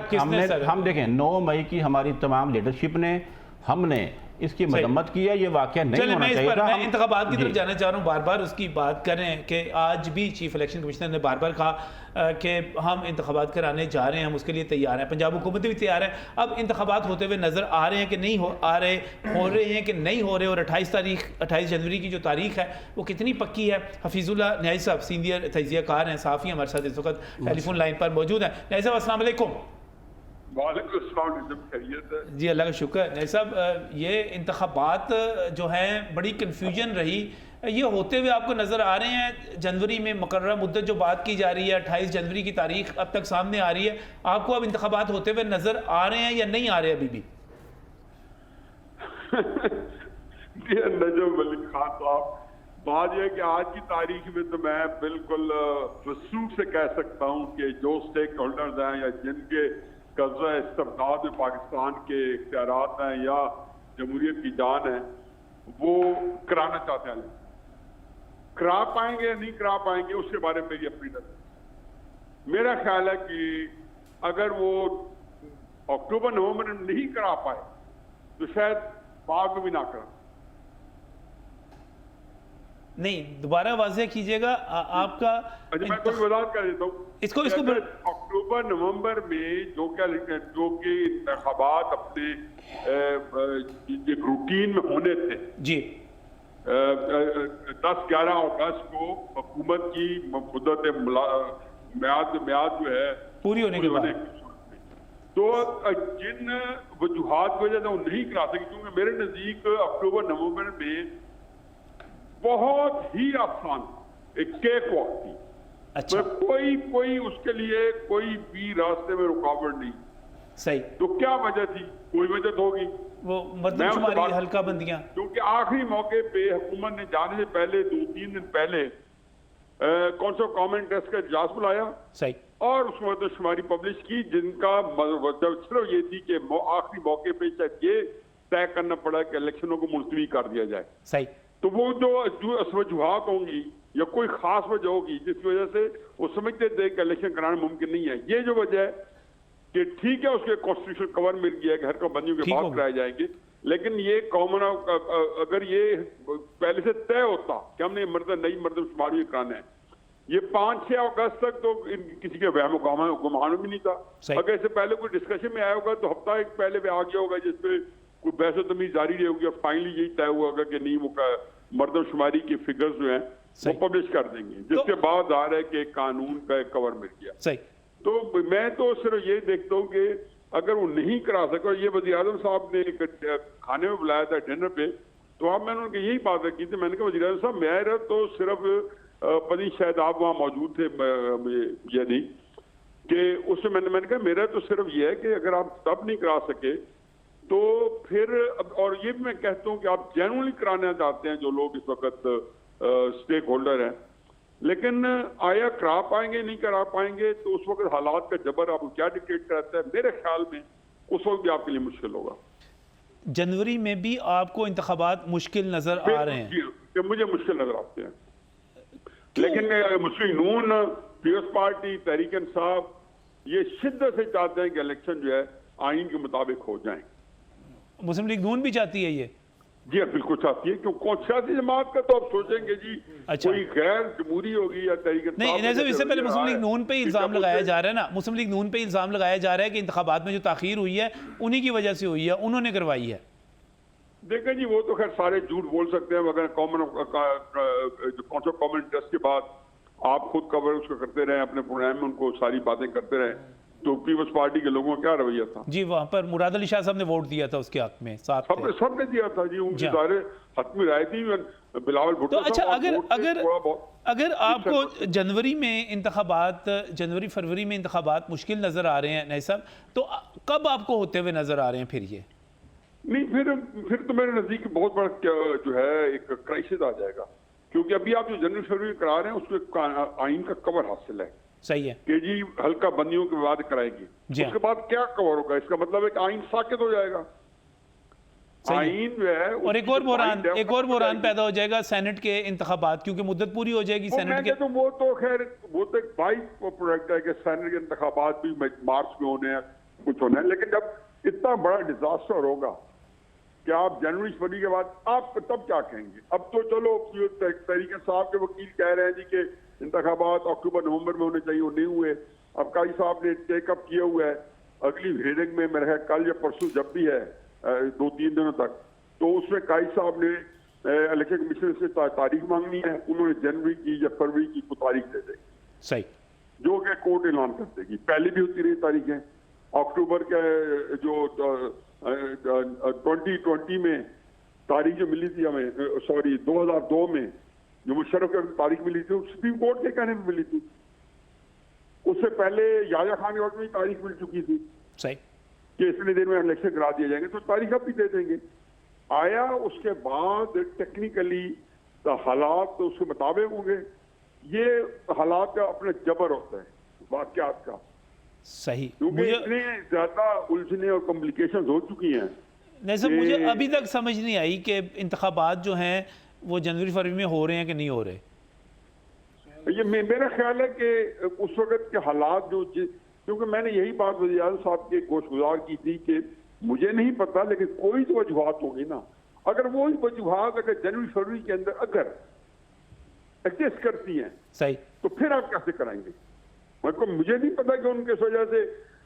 हम देखें 9 मई की हमारी तमाम लीडरशिप ने, हमने इसकी मजम्मत की है। ये वाकया नहीं होना चाहिए था। मैं इंतखाबात की तरफ जाना चाह रहा हूँ, बार बार उसकी बात करें कि आज भी चीफ इलेक्शन कमिश्नर ने बार बार कहा कि हम इंतखाबात कराने जा रहे हैं, हम उसके लिए तैयार हैं, पंजाब हुकूमत भी तैयार है। अब इंतखाबात होते हुए नज़र आ रहे हैं कि नहीं हो रहे हैं कि नहीं हो रहे, और 28 जनवरी की जो तारीख है वो कितनी पक्की है। हफीजुल्लाह न्याजी साहब सीनियर तजियाकार हैं, साफ़ी हमारे साथ इस वक्त टेलीफोन लाइन पर मौजूद हैं। न्याजी साहब अस्सलाम वालेकुम। जी अल्लाह का शुक्र। नहीं साहब, ये इंतखाबात जो हैं बड़ी कन्फ्यूजन रही, ये होते हुए आपको नज़र आ रहे हैं। जनवरी में मुकर्रर मुद्दत जो बात की जा रही है, 28 जनवरी की तारीख अब तक सामने आ रही है, आपको अब इंतखाबात होते हुए नज़र आ रहे हैं या नहीं आ रहे अभी भी? नजम मलिक खान साहब, बात यह कि आज की तारीख में तो मैं बिल्कुल वसूख से कह सकता हूँ कि जो स्टेक होल्डर्स हैं या जिनके कब्जा इस्तेमाल में पाकिस्तान के इख्तियारात हैं या जमहूरियत की जान है, वो कराना चाहते हैं। करा पाएंगे या नहीं करा पाएंगे उसके बारे में मेरी अपनी नजर। मेरा ख्याल है कि अगर वो अक्टूबर नवंबर में नहीं करा पाए तो शायद बाद में भी ना करा। नहीं, दोबारा वाज़ेह कीजिएगा आपका। अच्छा, मैं कोई वजाहत कर देता हूँ। इसको अक्टूबर नवंबर में जो कि इंतखाबात अपने एक रूटीन में होने थे जी, 10-11 अगस्त को हुकूमत की मुद्दत म्याद जो है पूरी होने के बाद, तो जिन वजूहात की वजह से वो नहीं करा सकी, क्योंकि मेरे नजदीक अक्टूबर नवंबर में बहुत ही आसान एक केक वॉक थी। अच्छा, कोई उसके लिए कोई भी रास्ते में रुकावट नहीं। सही। तो क्या वजह थी? कोई वजह तो होगी, वो मर्दमशुमारी, हल्का बंदियां, क्योंकि आखिरी मौके पे हुकूमत ने जाने से पहले 2-3 दिन पहले कौन सा कॉमन टेस्ट का इजलास बुलाया। सही। और उस मर्दमशुमारी पब्लिश की, जिनका मतलब सिर्फ ये थी कि आखिरी मौके पे शायद ये तय करना पड़ा कि इलेक्शनों को मुलतवी कर दिया जाए। सही। तो वो जो वजूहात होंगी या कोई खास वजह होगी जिसकी वजह से वो समझते थे कि इलेक्शन कराना मुमकिन नहीं है। ये जो वजह है कि ठीक है उसके कॉन्स्टिट्यूशन कवर मिल गया कि हर को बंदियों के बाद कराए जाएंगे, लेकिन ये कॉमन अगर ये पहले से तय होता कि हमने नई मर्दमशुमारी कराना है, ये 5-6 अगस्त तक तो किसी के वहम गुमान भी नहीं था। अगर इससे पहले कोई डिस्कशन में आया होगा तो हफ्ता एक पहले भी आ गया होगा जिसपे कोई बहस व तमीज जारी रही होगी। फाइनली यही तय हुआ होगा कि नहीं, वो मर्दमशुमारी के फिगर्स जो हैं वो पब्लिश कर देंगे, जिसके बाद आ रहा है कि कानून का एक कवर मिल गया। सही। तो मैं तो सिर्फ ये देखता हूँ कि अगर वो नहीं करा सका, ये वज़ीर आज़म साहब ने खाने में बुलाया था डिनर पे, तो अब मैंने उनकी यही बात की थी। मैंने कहा वज़ीर आज़म साहब, मेरा तो सिर्फ पता शायद आप वहाँ मौजूद थे या नहीं, कि उससे मैंने कहा मेरा तो सिर्फ ये है कि अगर आप तब नहीं करा सके तो फिर, और ये भी मैं कहता हूँ कि आप जेन्युइनली कराना चाहते हैं जो लोग इस वक्त स्टेक होल्डर हैं, लेकिन आया करा पाएंगे नहीं करा पाएंगे, तो उस वक्त हालात का जबर आपको क्या डिक्टेट कराता है, मेरे ख्याल में उस वक्त भी आपके लिए मुश्किल होगा। जनवरी में भी आपको इंतखाबात मुश्किल नजर आ रहे हैं? मुझे मुश्किल नजर आते हैं, लेकिन मुस्लिम नून, पीपल्स पार्टी, तहरीक इंसाफ ये शिद्दत से चाहते हैं कि इलेक्शन जो है आइन के मुताबिक हो जाए। मुस्लिम लीग नून भी चाहती है ये? जी बिल्कुल चाहती है, क्यों कौन सियासी जमात का तो आप सोचेंगे जी अच्छा, कोई गैर जमहूरी होगी या तहरीक नहीं। इससे पहले मुस्लिम लीग नून पे इल्जाम लगाया जा रहा है ना, मुस्लिम लीग नून पे इल्जाम लगाया जा रहा है कि इंतखाबात में जो ताखीर हुई है उन्हीं की वजह से हुई है, उन्होंने करवाई है। देखें जी, वो तो खैर सारे झूठ बोल सकते हैं, अगर कॉमन इंटरेस्ट के बाद आप खुद कवर उसका करते रहे, अपने प्रोग्राम में उनको सारी बातें करते रहे, तो पीपल्स पार्टी के लोगों का क्या रवैया था? जी वहाँ पर मुराद अली शाह साहब ने वोट दिया था उसके हक में, साथ सबने दिया था जी, उनकी सारे हतमी राय थी। बिलावल भुट्टो। तो अच्छा, अगर आपको जनवरी में इंतखाबात, जनवरी फरवरी में इंतखाबात मुश्किल नजर आ रहे हैं नहीं साहब, तो कब आपको होते हुए नजर आ रहे हैं फिर ये? नहीं, फिर तो मेरे नजदीक बहुत बड़ा जो है एक क्राइसिस आ जाएगा। क्योंकि अभी आप जो जनरल फरवरी करा रहे हैं उसको एक आइन का कवर हासिल है सही है कि जी हल्का बंदियों के बाद कराएगी। जी हाँ। उसके बाद क्या कवर होगा? इसका मतलब एक आइन साकित हो जाएगा। सही है। आइन जो है और एक और बुरहान पैदा हो जाएगा सेनेट के इंतखाबात, क्योंकि मुद्दत पूरी हो जाएगी सेनेट के। तो वो तो खैर वो तो एक बाइक प्रोडक्ट है कि सेनेट के इंतखाबात भी मार्च में होने हैं, कुछ होना है, लेकिन जब इतना बड़ा डिजास्टर होगा कि आप जनवरी फरवरी के बाद आप तब क्या कहेंगे? अब तो चलो तरीके साहब के वकील कह रहे हैं जी कि इंतखाबात अक्टूबर नवंबर में होने चाहिए, वो नहीं हुए। अब काजी साहब ने टेकअप किया हुआ है अगली हियरिंग में, मेरे ख्याल कल या परसों जब भी है 2-3 दिनों तक, तो उसमें काजी साहब ने इलेक्शन कमीशन से तारीख मांगनी है, उन्होंने जनवरी की या फरवरी की को तारीख दे देगी, सही, जो कि कोर्ट ऐलान कर देगी। पहले भी होती रही तारीखें, अक्टूबर के जो 2020 में तारीख जो मिली थी हमें, सॉरी 2002 में जो मुशर्रफ की तारीख मिली थी सुप्रीम कोर्ट के कहने में मिली थी। उससे पहले याया खान के वक्त में तारीख मिल चुकी थी सही कि इतने देर में इलेक्शन करा दिए जाएंगे, तो तारीख अब भी दे देंगे। आया उसके बाद टेक्निकली हालात तो उसके मुताबिक होंगे। ये हालात का अपना जबर होता है वाकयात का, सही। क्योंकि मुझे इतने ज्यादा उलझने और कॉम्प्लिकेशंस हो चुकी हैं। नहीं सर, मुझे अभी तक समझ नहीं आई कि इंतखाबात जो हैं वो जनवरी फरवरी में हो रहे हैं कि नहीं हो रहे। ये मेरा ख्याल है कि उस वक्त के हालात जो, क्योंकि मैंने यही बात वज़ीर आज़म साहब के गोशगुजार की थी कि मुझे नहीं पता, लेकिन कोई तो वजूहात होगी ना। अगर वो वजूहात अगर जनवरी फरवरी के अंदर अगर एग्जिस्ट करती हैं सही, तो फिर आप कैसे कराएंगे? मतलब मुझे नहीं पता कि उनके वजह से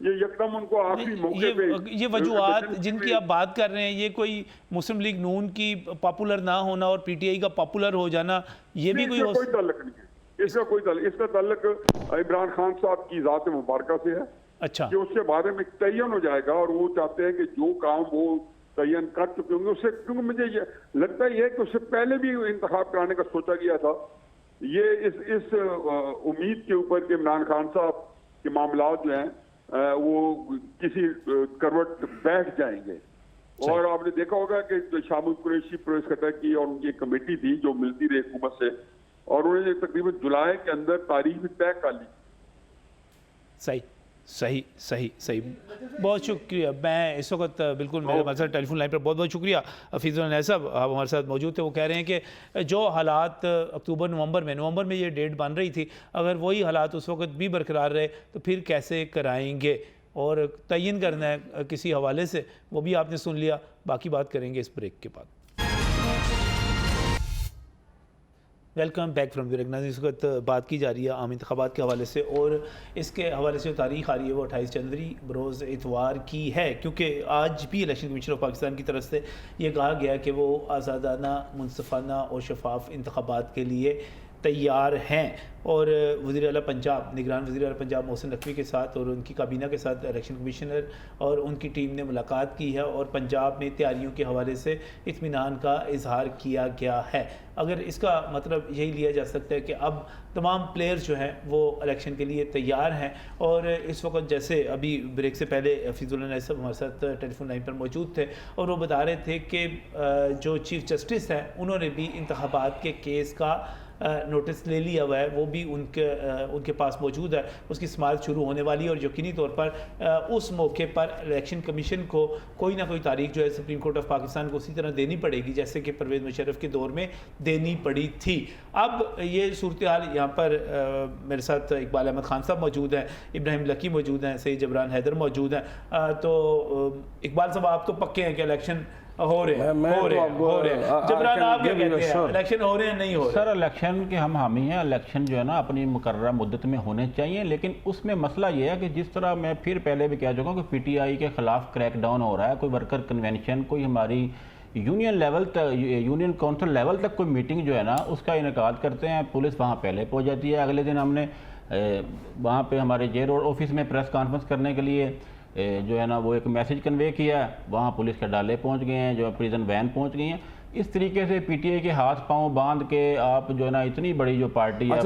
ये यकदम उनको आखिरी मौके पे ये वजूहात जिनकी आप बात कर रहे हैं, ये कोई मुस्लिम लीग नून की पॉपुलर ना होना और पीटीआई का पॉपुलर हो जाना, ये भी कोई कोई ताल्लुक नहीं है। इसका ताल्लुक इमरान खान साहब की ज़ात मुबारका से है। अच्छा, कि उसके बारे में तयन हो जाएगा और वो चाहते हैं कि जो काम वो तयन कर चुके होंगे उससे, क्योंकि मुझे ये लगता ही है कि उससे पहले भी इंतखाब कराने का सोचा गया था। ये इस उम्मीद के ऊपर कि इमरान खान साहब के मामला जो हैं वो किसी करवट बैठ जाएंगे। और आपने देखा होगा कि शामुल कुरैशी परवेज खट्टर की और उनकी एक कमेटी थी जो मिलती रही हुकूमत से, और उन्होंने तकरीबन जुलाई के अंदर तारीख भी तय कर ली। सही सही सही सही, बहुत शुक्रिया। मैं इस वक्त बिल्कुल मेरे हमारे साथ टेलीफोन लाइन पर बहुत बहुत शुक्रिया हफीज़ुल अनैस साहब, आप हमारे साथ मौजूद थे। वो कह रहे हैं कि जो हालात अक्टूबर नवंबर में ये डेट बन रही थी, अगर वही हालात उस वक्त भी बरकरार रहे तो फिर कैसे कराएंगे, और तयन करना है किसी हवाले से, वो भी आपने सुन लिया। बाकी बात करेंगे इस ब्रेक के बाद। Welcome back from break. इस वक्त बात की जा रही है आम इंतखाबात के हवाले से, और इसके हवाले से जो तारीख आ रही है वो 28 जनवरी बरोज़ इतवार की है, क्योंकि आज भी इलेक्शन कमीशन ऑफ पाकिस्तान की तरफ से ये कहा गया कि वो आज़ादाना, मुनसफ़ाना और शफाफ इंतखाबात के लिए तैयार हैं। और वज़ीर आला पंजाब, निगरान वज़ीर आला पंजाब मोहसिन नकवी के साथ और उनकी काबीना के साथ इलेक्शन कमिश्नर और उनकी टीम ने मुलाकात की है, और पंजाब में तैयारियों के हवाले से इत्मीनान का इजहार किया गया है। अगर इसका मतलब यही लिया जा सकता है कि अब तमाम प्लेयर्स जो हैं वो इलेक्शन के लिए तैयार हैं। और इस वक्त जैसे अभी ब्रेक से पहले हफीज़ुल अनैस साहब हमारे साथ टेलीफोन लाइन पर मौजूद थे, और वो बता रहे थे कि जो चीफ जस्टिस हैं उन्होंने भी इंतखाबात के केस का नोटिस ले लिया हुआ है, वो भी उनके पास मौजूद है। उसकी समाअत शुरू होने वाली है, और यकीनी तौर पर उस मौके पर इलेक्शन कमीशन को कोई ना कोई तारीख जो है सुप्रीम कोर्ट ऑफ पाकिस्तान को उसी तरह देनी पड़ेगी जैसे कि परवेज़ मुशर्रफ के दौर में देनी पड़ी थी। अब ये सूरत हाल यहाँ पर मेरे साथ इकबाल अहमद खान साहब मौजूद हैं, इब्राहिम लकी मौजूद हैं, सईद जबरान हैदर मौजूद हैं। तो इकबाल साहब आप तो पक्के हैं कि इलेक्शन हो रहे हैं, जबरान आप क्या कहते हैं, इलेक्शन हो रहे हैं नहीं हो रहे? सर, इलेक्शन के हम हामी हैं। इलेक्शन जो है ना अपनी मुकर्ररा मुद्दत में होने चाहिए, लेकिन उसमें मसला ये है कि जिस तरह मैं फिर पहले भी कह चुका हूँ कि पीटीआई के खिलाफ क्रैकडाउन हो रहा है, कोई वर्कर कन्वेंशन, कोई हमारी यूनियन लेवल तक, यूनियन काउंसिल लेवल तक कोई मीटिंग जो है ना उसका इनेकाद करते हैं, पुलिस वहाँ पहले पहुँच जाती है। अगले दिन हमने वहाँ पे हमारे जे रोड ऑफिस में प्रेस कॉन्फ्रेंस करने के लिए जो है ना वो एक मैसेज कन्वे किया, वहाँ पुलिस के डाले पहुँच गए हैं, जो प्रिजन वैन पहुँच गई हैं। इस तरीके से पीटीआई के हाथ पांव बांध के आप जो है ना इतनी बड़ी जो पार्टी है,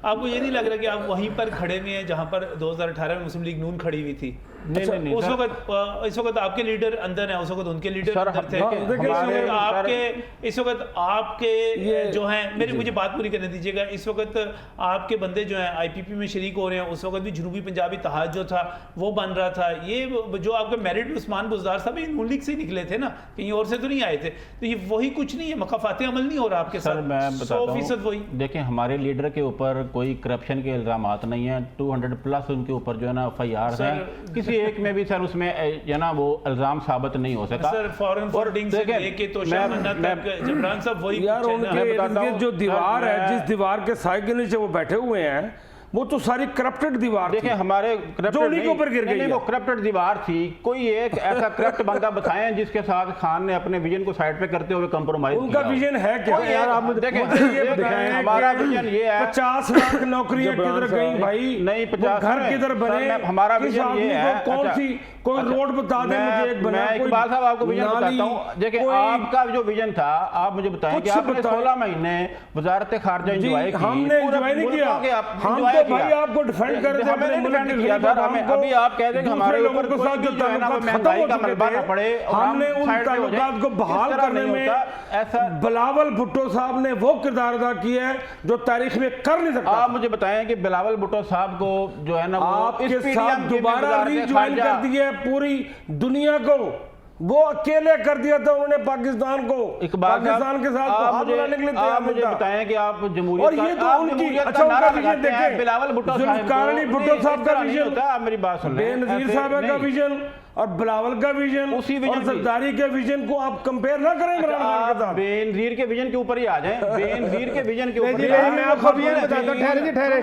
आपको ये नहीं लग रहा कि आप वहीं पर खड़े हुए हैं जहाँ पर 2018 में मुस्लिम लीग नून खड़ी हुई थी? नहीं उस सर। वक्त इस वक्त आपके लीडर अंदर हैं, उस वक्त उनके लीडर सर, अंदर थे। देखिए, इस वक्त आपके जो हैं, मेरी मुझे बात पूरी करने दीजिएगा, इस वक्त आपके बंदे जो हैं आईपीपी में शरीक हो रहे हैं, उस वक्त भी जनूबी पंजाबी इत्तेहाद जो था वो बन रहा था। ये जो आपके मेरिट उस्मान बुज़दार साहब ये नून लीग से निकले थे ना, कहीं और से तो नहीं आए थे। तो ये वही कुछ नहीं है, मकाफाते अमल नहीं हो रहा आपके सर साथ। मैं बताता 100% वही। हूँ, देखिए हमारे लीडर के ऊपर कोई करप्शन के इल्जामात नहीं है, 200+ उनके ऊपर जो है ना FIR है, किसी एक में भी सर उसमें जो है ना वो इल्जाम साबित नहीं हो सका। सर फॉरेन फंडिंग से लेके तो शाहमन्ना तक जबरान साहब वही यार कुछ है ना। उनके बताता इर्द-गिर्द जो हूँ, दीवार है, मैं- जिस दीवार के साए के नीचे वो बैठे हुए हैं, वो तो सारी करप्टेड दीवार देखिए थी। हमारे जो उन्हीं के ऊपर गिर गई है। वो करप्टेड दीवार थी। कोई एक ऐसा करप्ट बंदा बताएं जिसके साथ खान ने अपने विजन को साइड पे करते हुए कंप्रोमाइज किया उनका हो। विजन है क्या? कोई यार एक- आप मुझे देखें, ये देखें, बताएं हमारा कि विजन ये है 50 लाख नौकरियां किधर गई भाई? नहीं, वो 50 घर में। किधर सर, बने? मैं- हमारा किस विजन आदमी ये को है। कौन अच्छा, सी कोई अच्छा, रोड बता दे मुझे एक बना, मैं कोई इकबाल साहब आपको विजन नाली, बताता हूँ। देखिए कोई- आपका जो विजन था, आप मुझे बताएं कि कुछ आपने बताएं। 16 महीने वजारत खारजा जी, एंजॉय की। हमने पूरे एंजॉय नहीं मुल्क किया। के आप हम enjoy तो किया। भाई आपको डिफेंड कर रहे थे, हमें अपने नहीं मुल्क डिफेंड के किया खिलाफ सर, हमें हमको अभी आप कह दें कि दूसरे हमारे लोगों ऊपर के कोई साथ जो भी जो है ना वो ताल्लुकात महंगाई खत्म का हो चुके मलबा थे, ना पड़े और हमने हम उन साइड पे हो जाएं। ताल्लुकात को इस बहाल तरह करने नहीं में होता। ऐसा बिलावल भुट्टो साहब ने वो किरदार अदा किया है जो तारीख में कर नहीं सकता। आप मुझे बताएं कि बिलावल भुट्टो साहब को जो है ना वो आपके इस साथ PDM की दोबारा वजारत रीज्वाइन खारजा- कर दिया है पूरी दुनिया को। वो अकेले कर दिया था उन्होंने पाकिस्तान को, इकबाल साहब, पाकिस्तान के साथ तो आप हाथ मुझे- मिलाने के लिए आप तैयार मुझे नहीं था। बताएं कि आप और जमहूरियत ये तो आप उनकी जमहूरियत अच्छा का उनका नारा विजन लगाते हैं, देखें, बिलावल भुट्टो साहब को- जुल्फकारनी भुट्टो नहीं, साहब इस का तरह नहीं विजन, होता। आप मेरी बात सुन लें। बेनजीर ऐसे साहब का नहीं। विजन और बिलावल का विजन उसी विजन और की- सरदारी के विजन को आप कंपेयर ना करें इमरान खान के आप साथ। बेनजीर के विजन के ऊपर ही आ जाएं। बेनजीर के विजन के ऊपर नहीं, ही आ मैं जाएं। आपको ये बताता हूं, ठहरे जी, ठहरे।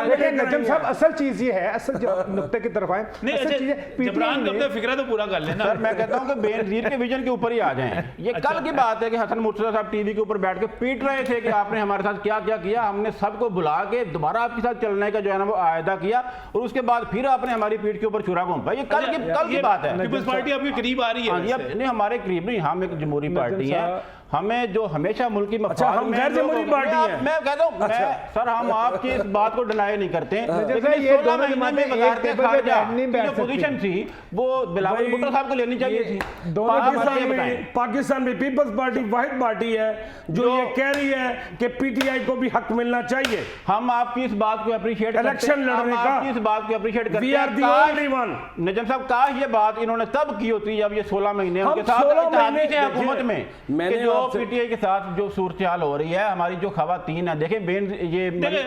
लेकिन नजम साहब असल चीज ये है, असल जो नुक्ते की तरफ आए, नहीं असल चीज है अच्छा, जबरान का अपना फिक्रा तो पूरा कर लेना। सर मैं कहता हूं कि बेनजीर के विजन के ऊपर ही आ जाएं। ये कल की बात है कि हसन मुर्तजा साहब टीवी के ऊपर बैठ के पीट रहे थे कि आपने हमारे साथ क्या क्या किया। हमने सबको बुला के दोबारा आपके साथ चलने का जो है ना वो आयदा किया और उसके बाद फिर आपने हमारी पीठ के ऊपर छुरा घूमा। ये कल की बात है। पीपल्स पार्टी आपके करीब आ रही है हाँ, ये वैसे। नहीं हमारे करीब नहीं, हम एक जमहूरी पार्टी है। हमें जो हमेशा मुल्क की अच्छा, मफाद हम में गैर जो जमहूरी लोग- पार्टी हैं। मैं कहता हूँ सर हम आपकी इस बात को डिनाई नहीं करते। लेकिन ये 16 दोनों महीने जमातें में एक वजारत टेबल पे खारजा नहीं की बैठ जो सकती। पोजीशन थी वो बिलावल भाई, भुट्टो साहब को लेनी चाहिए थी। दोनों आप पाकिस्तान ये बताएं। में पीपल्स पार्टी वाहिद पार्टी है जो ये कह रही है कि पीटीआई को भी हक मिलना चाहिए हम आपकी इस बात को अप्रिशिएट करते हैं। इलेक्शन लड़ने हम का। आपकी इस बात को अप्रिशिएट करते वी हैं। आर दी काश- ओनली वन। नजम साहब काश ये बात इन्होंने तब की होती जब ये 16 महीने हम उनके साथ 16 इत्तेहादी महीने थे हुकूमत देखिए, में मैंने कि जो आपसे- पीटीआई के साथ जो सूरत हो रही है। हमारी जो खवातीन है देखें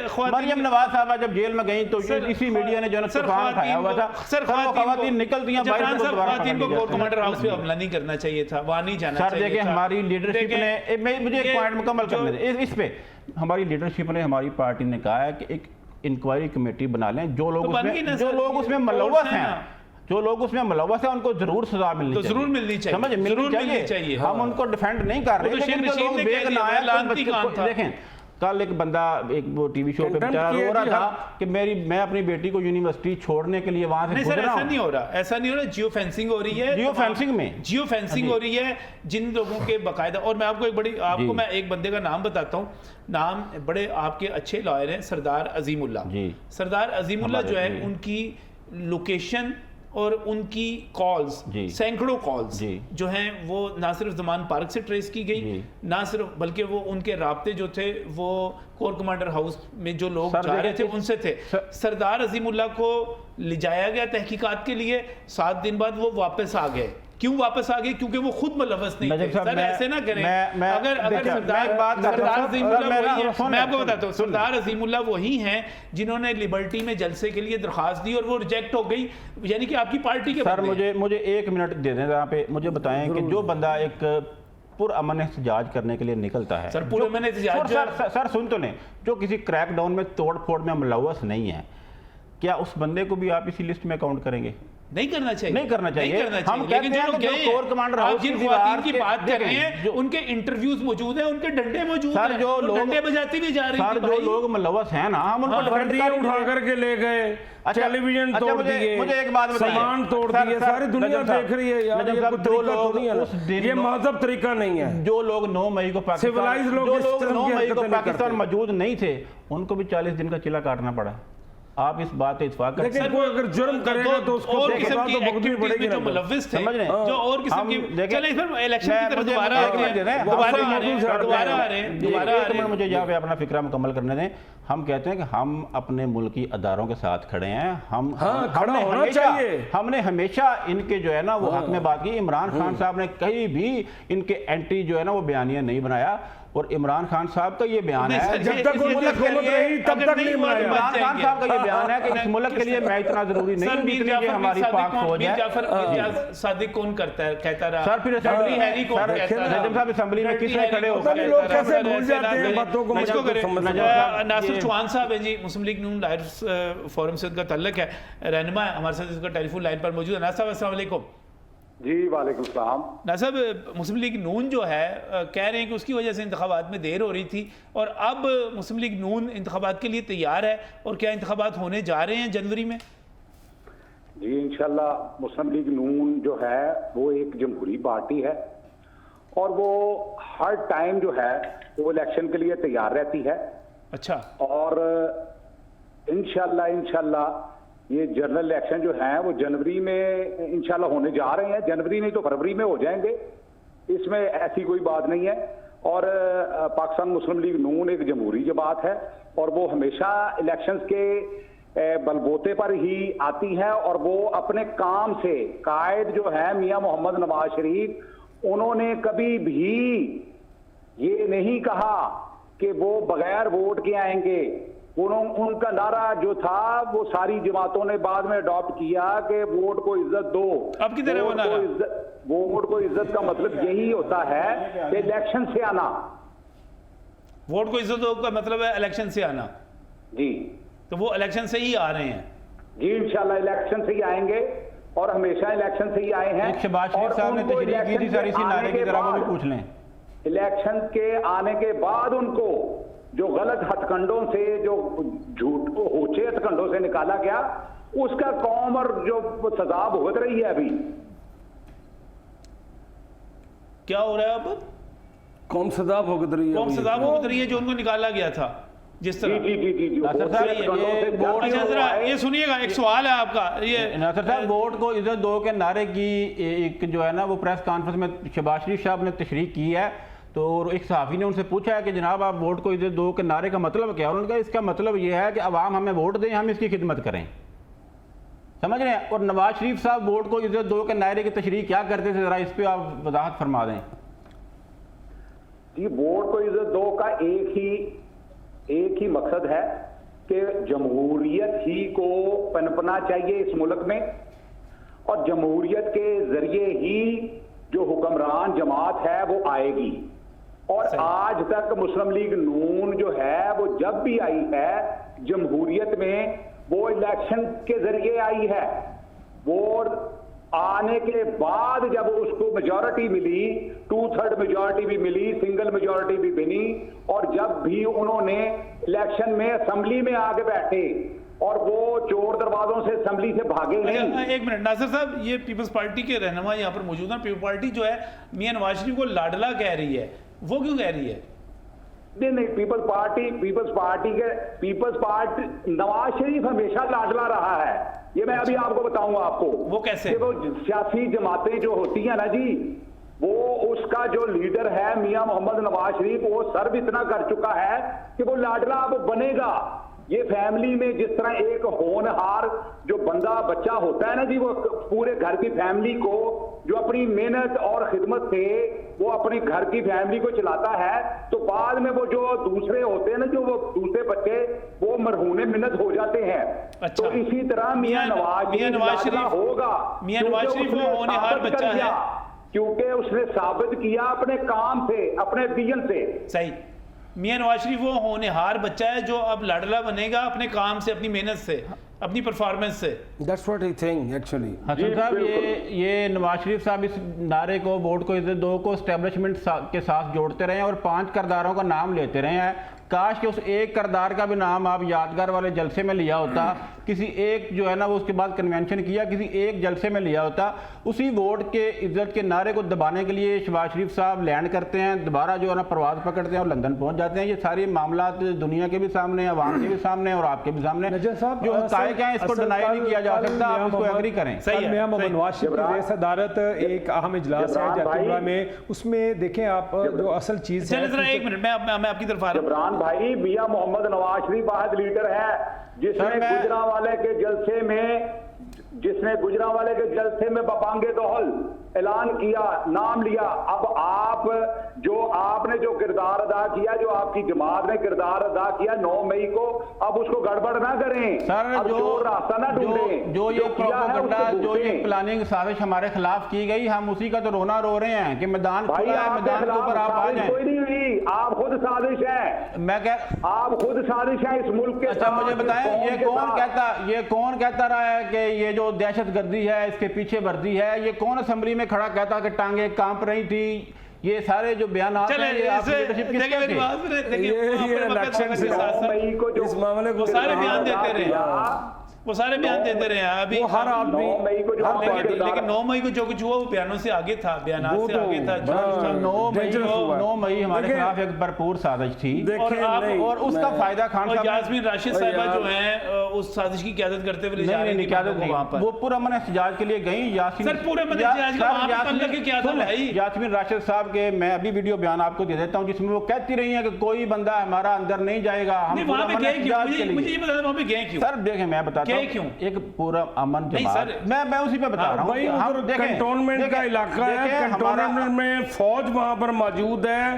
ख्वातीन- मरियम नवाज साहब जब जेल में गई तो सर, इसी मीडिया ने जो है ना सर, तूफान उठाया हुआ था। सर वो खवातीन निकलती हैं जबरान बाहर तो साहब, दोबारा खवातीन को पकड़ ली कोर जाती हैं। कमांडर हाउस पे हमला नहीं करना चाहिए था, वहां नहीं जाना सर चाहिए देखिए था। हमारी लीडरशिप देखिए, ने मुझे एक ये पॉइंट मुकम्मल जो- करने दें। इस पे हमारी लीडरशिप ने हमारी पार्टी ने कहा है कि एक इंक्वायरी कमेटी बना लें। जो लोग तो बन गई ना उसमें जो सर, लोग उसमें ये मुलव्वस कोर्स है हैं ना। जो लोग उसमें मुलव्वस हैं उनको जरूर सजा मिलनी तो चाहिए। जरूर मिलनी चाहिए। समझ जरूर मिलनी चाहिए। हम उनको डिफेंड नहीं कर रहे वो तो लेकिन शेर जो लोग नशीन ने कह बेगुनाह दिया, हैं, लानती कोई कान बच्चे- था। देखें कल एक बंदा एक वो टीवी शो पे Contempt बेचारा किया रो रहा जी, था हाँ। कि मैं अपनी बेटी को यूनिवर्सिटी छोड़ने के लिए वहां से नहीं सर, गुजरा ऐसा हूं। नहीं हो रहा, ऐसा नहीं हो रहा। जियो फेंसिंग हो रही है। जियो फेंसिंग में? जियो फेंसिंग हो रही है जिन लोगों के बाकायदा। और मैं आपको जी। मैं एक बंदे का नाम बताता हूँ। नाम बड़े आपके अच्छे लॉयर हैं, सरदार अजीमुल्ला। जी। सरदार अजीमुल्ला जो है जी। उनकी लोकेशन और उनकी कॉल्स, जी। सैकड़ों कॉल्स जी। जो हैं वो ना सिर्फ जमान पार्क से ट्रेस की गई, जी। ना सिर्फ बल्कि वो उनके राब्ते जो थे वो कोर कमांडर हाउस में जो लोग सर, जा रहे थे देखिए, उनसे थे। सरदार अजीमुल्ला को ले जाया गया तहकीकात के लिए, 7 दिन बाद वो वापस आ गए। क्यों वापस आ गए? क्योंकि वो खुद मुलव्वस नहीं थे। नजीब साहब, सर ऐसे ना करें। मैं- अगर देखिए, सरदार मैं एक बात करता हूं, सरदार सर, अजीमुल्ला मैं- वही है। सुन मैं लें, आपको सुन बताता हूँ, लें। सरदार अजीमुल्ला वही हैं जिन्होंने लिबर्टी में जलसे के लिए दरखास्त दी और वो रिजेक्ट हो गई, यानी कि आपकी पार्टी के सर बंदे। मुझे 1 मिनट दे दें यहाँ पे। मुझे बताएं कि जो बंदा एक पुरअमन एहतजाज करने के लिए निकलता है, सर, पुरअमन एहतजाज सर सुन तो लें, जो किसी क्रैकडाउन में तोड़ फोड़ में मुलव्वस नहीं है, क्या उस बंदे को भी आप इसी लिस्ट में काउंट करेंगे? नहीं करना चाहिए, नहीं करना चाहिए। नहीं करना हम चाहिए। लेकिन कहते हैं जो लोग कि जो गए हैं, कोर कमांडर आप हाउस जिन की ख्वातीन दीवार की के- बात कर रहे देखें, हैं जो- उनके इंटरव्यूज मौजूद हैं, उनके डंडे मौजूद सर हैं, जो वो लोग डंडे बजाती भी जा रही सर थी जो भाई। लोग मुलव्वस हैं ना हम उनको defend वर्दियां कर रहे उठा हैं। करके ले गए, अच्छा, टेलीविजन अच्छा, तोड़ मुझे- दिए, मुझे एक बात बताइए। सामान तोड़ सर, दिए, सर, सारी दुनिया नजम साहब, देख रही है यार, नजम ये साहब, कोई जो तरीका लोग थोड़ी है ना। उस दिन ये महजब तरीका नहीं है। जो लोग 9 मई को पाकिस्तान Civilized लोग जो इस लोग तरह 9 की मई को हरकतें नहीं पाकिस्तान करते। मौजूद नहीं थे उनको भी 40 दिन का चिला काटना पड़ा। आप इस बात पे इत्फाक करते लेकिन कोई अगर जुर्म करेगा तो उसको और तो किस्म सजा की तो भुगतनी एक्टिविटीज पड़ेगी में जो ना। मुलव्विस थे, समझ रहे हैं? जो और किस्म हम की, देखें- चलिए फिर इलेक्शन की तरफ मुझे दोबारा एक आते मिनट दे दें। हैं, दोबारा आ रहे हैं, वास्तव में दोबारा आ रहे हैं, दोबारा आ एक रहे मिनट हैं। मुझे यहाँ पे अपना फिक्रा मुकम्मल करने दें। हम कहते हैं कि हम अपने मुल्क की अदारों के साथ खड़े हैं। हाँ, खड़ा हमने होना हमेशा- चाहिए। हमने हमेशा इनके जो है ना वो हक में बात की। इमरान खान साहब ने कहीं भी इनके एंटी जो है ना वो बयानिया नहीं बनाया, और इमरान खान साहब का ये बयान नहीं है सर, जब ये तक इस उनकी मुल्क के हुकूमत लिए रही तब अगर तक नहीं नहीं हुआ तो बनाया। बच इमरान खान साहब का ये बयान है कि इस मुल्क के लिए मैं इतना जरूरी नहीं सर, हूं मीर जितनी कि जाफर हमारी मीर पाक सादिक फौज मीर है। जाफर मीर सादिक कौन करता है, कहता रहा सर फिर असेंबली हैरी कौन सर, कहता रहा, नजम साहब असेंबली में किसने खड़े होकर पता नहीं लोग कैसे भूल जाते हैं बातों को, मुझे इसको तो करें। समझ नहीं आता। नासिर ये- चौहान साहब है जी, मुस्लिम लीग नून लाइफ फोरम से उनका तल्लक है, रहनुमा है, हमारे साथ इसका टेलीफोन लाइन पर मौजूद है। नासिर साहब अस्सलाम वालेकुम। जी वालेकुम सलाम। नासिर साहब, मुस्लिम लीग नून जो है कह रहे हैं कि उसकी वजह से इंतखाबात में देर हो रही थी, और अब मुस्लिम लीग नून इंतखाबात के लिए तैयार है, और क्या इंतखाबात होने जा रहे हैं जनवरी में? जी इंशाल्लाह मुस्लिम लीग नून जो है वो एक जमहूरी पार्टी है, और वो हर टाइम जो है वो इलेक्शन के लिए तैयार रहती है। अच्छा, और इंशाल्लाह ये जनरल इलेक्शन जो हैं वो जनवरी में इंशाल्लाह होने जा रहे हैं। जनवरी नहीं तो फरवरी में हो जाएंगे, इसमें ऐसी कोई बात नहीं है। और पाकिस्तान मुस्लिम लीग नून एक जमहूरी जमात है, और वो हमेशा इलेक्शंस के बलबोते पर ही आती है, और वो अपने काम से कायद जो है मियां मोहम्मद नवाज शरीफ, उन्होंने कभी भी ये नहीं कहा कि वो बगैर वोट के आएंगे। उनका नारा जो था वो सारी जमातों ने बाद में अडॉप्ट किया कि वोट को इज्जत दो। अब किधर है वो नारा? वोट को इज्जत का मतलब यही होता है कि इलेक्शन से आना। वोट को इज्जत दो का मतलब है इलेक्शन से आना। जी तो वो इलेक्शन से ही आ रहे हैं। जी इंशाल्लाह इलेक्शन से ही आएंगे, और हमेशा इलेक्शन से ही आए हैं। एक शहबाज शरीफ और साहब ने उनको तशरीह की थी इलेक्शन सर इसी के नारे आने की के तरह, वो भी बाद- पूछ लें। इलेक्शन के आने के बाद उनको जो गलत हथकंडों से, जो झूठ होचे हथकंडों से निकाला गया, उसका कौम और जो सजा भुगत रही है अभी। क्या हो रहा है अब? कौन सजा भुगत रही है कौन अभी? सजा भुगत रही है जो उनको निकाला गया था जिस जी तरह? जी जी जी जी नासिर होचे साहब, हथकंडों ये से वोट जाती अच्छा हुआ जरा है। ये सुनिएगा, एक सवाल है आपका। ये नासिर साहब, वोट को इज्जत दो के नारे की एक जो है ना वो प्रेस कॉन्फ्रेंस में शहबाज शरीफ साहब ने तशरीह की है, तो एक सहाफ़ी ने उनसे पूछा है कि जनाब आप वोट को इज्जत दो के नारे का मतलब क्या है? उन्होंने कहा इसका मतलब ये है कि अवाम हमें वोट दें, हम इसकी खिदमत करें। समझ रहे हैं? और नवाज शरीफ साहब वोट को इज्जत दो के नारे की तशरीह क्या करते थे, जरा इस पर आप वजाहत फरमा दें। जी वोट को इज्जत दो का एक ही मकसद है कि जमहूरियत ही को पनपना चाहिए इस मुल्क में, और जमहूरियत के जरिए ही जो हुक्मरान जमात है वो आएगी। और आज तक मुस्लिम लीग नून जो है वो जब भी आई है जमहूरियत में, वो इलेक्शन के जरिए आई है। वो आने के बाद जब उसको मेजॉरिटी मिली, 2/3 मेजॉरिटी भी मिली, सिंगल मेजॉरिटी भी मिली, और जब भी उन्होंने इलेक्शन में असेंबली में आके बैठे, और वो चोर दरवाजों से असेंबली से भागे नहीं। अच्छा, एक मिनट नासिर साहब, ये पीपल्स पार्टी के रहनुमा यहाँ पर मौजूद हैं। पीपल्स पार्टी जो है मियां नवाज शरीफ को लाडला कह रही है, वो क्यों कह रही है? नहीं पीपल्स पार्टी नवाज शरीफ हमेशा लाडला रहा है। ये मैं अभी आपको बताऊंगा आपको। वो कैसे? कि वो सियासी जमातें जो होती हैं ना जी, वो उसका जो लीडर है मियां मोहम्मद नवाज शरीफ, वो सर्व इतना कर चुका है कि वो लाडला अब बनेगा। ये फैमिली में जिस तरह एक होनहार जो बंदा बच्चा होता है ना जी, वो पूरे घर की फैमिली को जो अपनी मेहनत और खिदमत से वो अपनी घर की फैमिली को चलाता है, तो बाद में वो जो दूसरे होते हैं ना, जो वो दूसरे बच्चे वो मरहूने मिन्नत हो जाते हैं। अच्छा। तो इसी तरह मियां नवाज शरीफ होगा। मियां नवाज शरीफ वो होनहार बच्चा है क्योंकि उसने साबित किया अपने काम से, अपने विजन से। सही, मियां नवाज शरीफ वो होनहार बच्चा है जो अब लाडला बनेगा अपने काम से, अपनी मेहनत से, अपनी परफॉर्मेंस से। That's what I think actually. Hasan साहब, ये नवाज शरीफ साहब इस नारे को वोट को इज्जत दो को एस्टेब्लिशमेंट के साथ जोड़ते रहे हैं और 5 किरदारों का नाम लेते रहे हैं। काश कि उस एक किरदार का भी नाम आप यादगार वाले जलसे में लिया होता, किसी एक जो है ना वो उसके बाद कन्वेंशन किया, किसी एक जलसे में लिया होता। उसी वोट के इज्जत के नारे को दबाने के लिए शहबाज शरीफ साहब लैंड करते हैं, दोबारा जो है ना परवाज पकड़ते हैं और लंदन पहुंच जाते हैं। ये सारी मामला दुनिया के भी सामने, अवाम के भी सामने और आपके भी सामने नजर साहब, जो हकायक हैं इसको डिनाई नहीं किया जा सकता। आप इसको एग्री करें। सही है, मियां मोहम्मद सही। नवाज शरीफ की सदारत एक अहम इजलास है जैतूनपुरा में, उसमें देखें आप जो असल चीज चलिए है। जरा एक मिनट, मैं आपकी तरफ आ रहा हूँ। इमरान भाई, मियां मोहम्मद नवाज शरीफ वाहिद लीडर है जिसने गुजरांवाले के जलसे में बपांगे दोहल ऐलान किया, नाम लिया। अब आपने जो किरदार अदा किया, जो आपकी जमात ने किरदार अदा किया 9 मई को, अब उसको गड़बड़ ना करें सर। अब जो रास्ता ना ढूंढें। जो ये किया है प्रोपेगेंडा, उसको जो ये भूलें। प्लानिंग साजिश हमारे खिलाफ की गई, हम उसी का तो रोना रो रहे हैं कि मैदान भाई खुला है, आपके मैदान के खिलाफ ऊपर आप आ साजिश जाएं। कोई नहीं हुई, आप खुद साजिश है, मैं कह आप खुद साजिश है इस मुल्क के अच्छा साथ, मुझे इस बताएं, कौम ये के साथ। कौन कहता रहा है कि ये जो दहशतगर्दी है इसके पीछे वर्दी है? ये कौन असेंबली में खड़ा कहता कि टांगे कांप रही थी? ये सारे जो बयान हैं चले ये आपकी लीडरशिप किसके देखिए मेरी थे? बात सुनिए, देखिए ये अपने वक्त इलेक्शन से के साथ साथ मई को जो इस मामले को वो सारे बयान देते रहे, किया, वो सारे बयान देते रहे हैं। अभी वो हर आदमी 9 मई को जो लेकिन 9 मई को जो कुछ हुआ वो बयानों से आगे था, बयानात वो से तो आगे था। बड़ा 9 मई हमारे देखिए- खिलाफ एक भरपूर साजिश थी देखिए, और उसका फायदा खान और साहब यास्मीन राशिद साहिबा जो हैं उस साजिश की क़यादत करते हुए ले जा रही थी क्यादत नहीं, वहाँ पर। वो पूरा मन एहतजाज के लिए गई। यास्मीन सर, पूरे मन एहतजाज का वहाँ पर तल्लक क्या था भाई? यास्मीन राशिद साहब के मैं अभी वीडियो बयान आपको दे देता हूँ जिसमें वो कहती रही है कि कोई बंदा हमारा अंदर नहीं जाएगा, हम नहीं, वहाँ पूरा पे मन गए क्यों? एहतजाज के लिए। मुझे ये बता वहाँ पे गए क्यों? सर देखें मैं बताता गए हूँ, क्यों? एक पूरा अमन नहीं, जमात, सर। मैं उसी पे बता रहा हूँ। भाई हम उधर देखें- कंटोनमेंट का देखें- इलाका है, देखें, कंटोनमेंट में फौज वहां पर मौजूद है,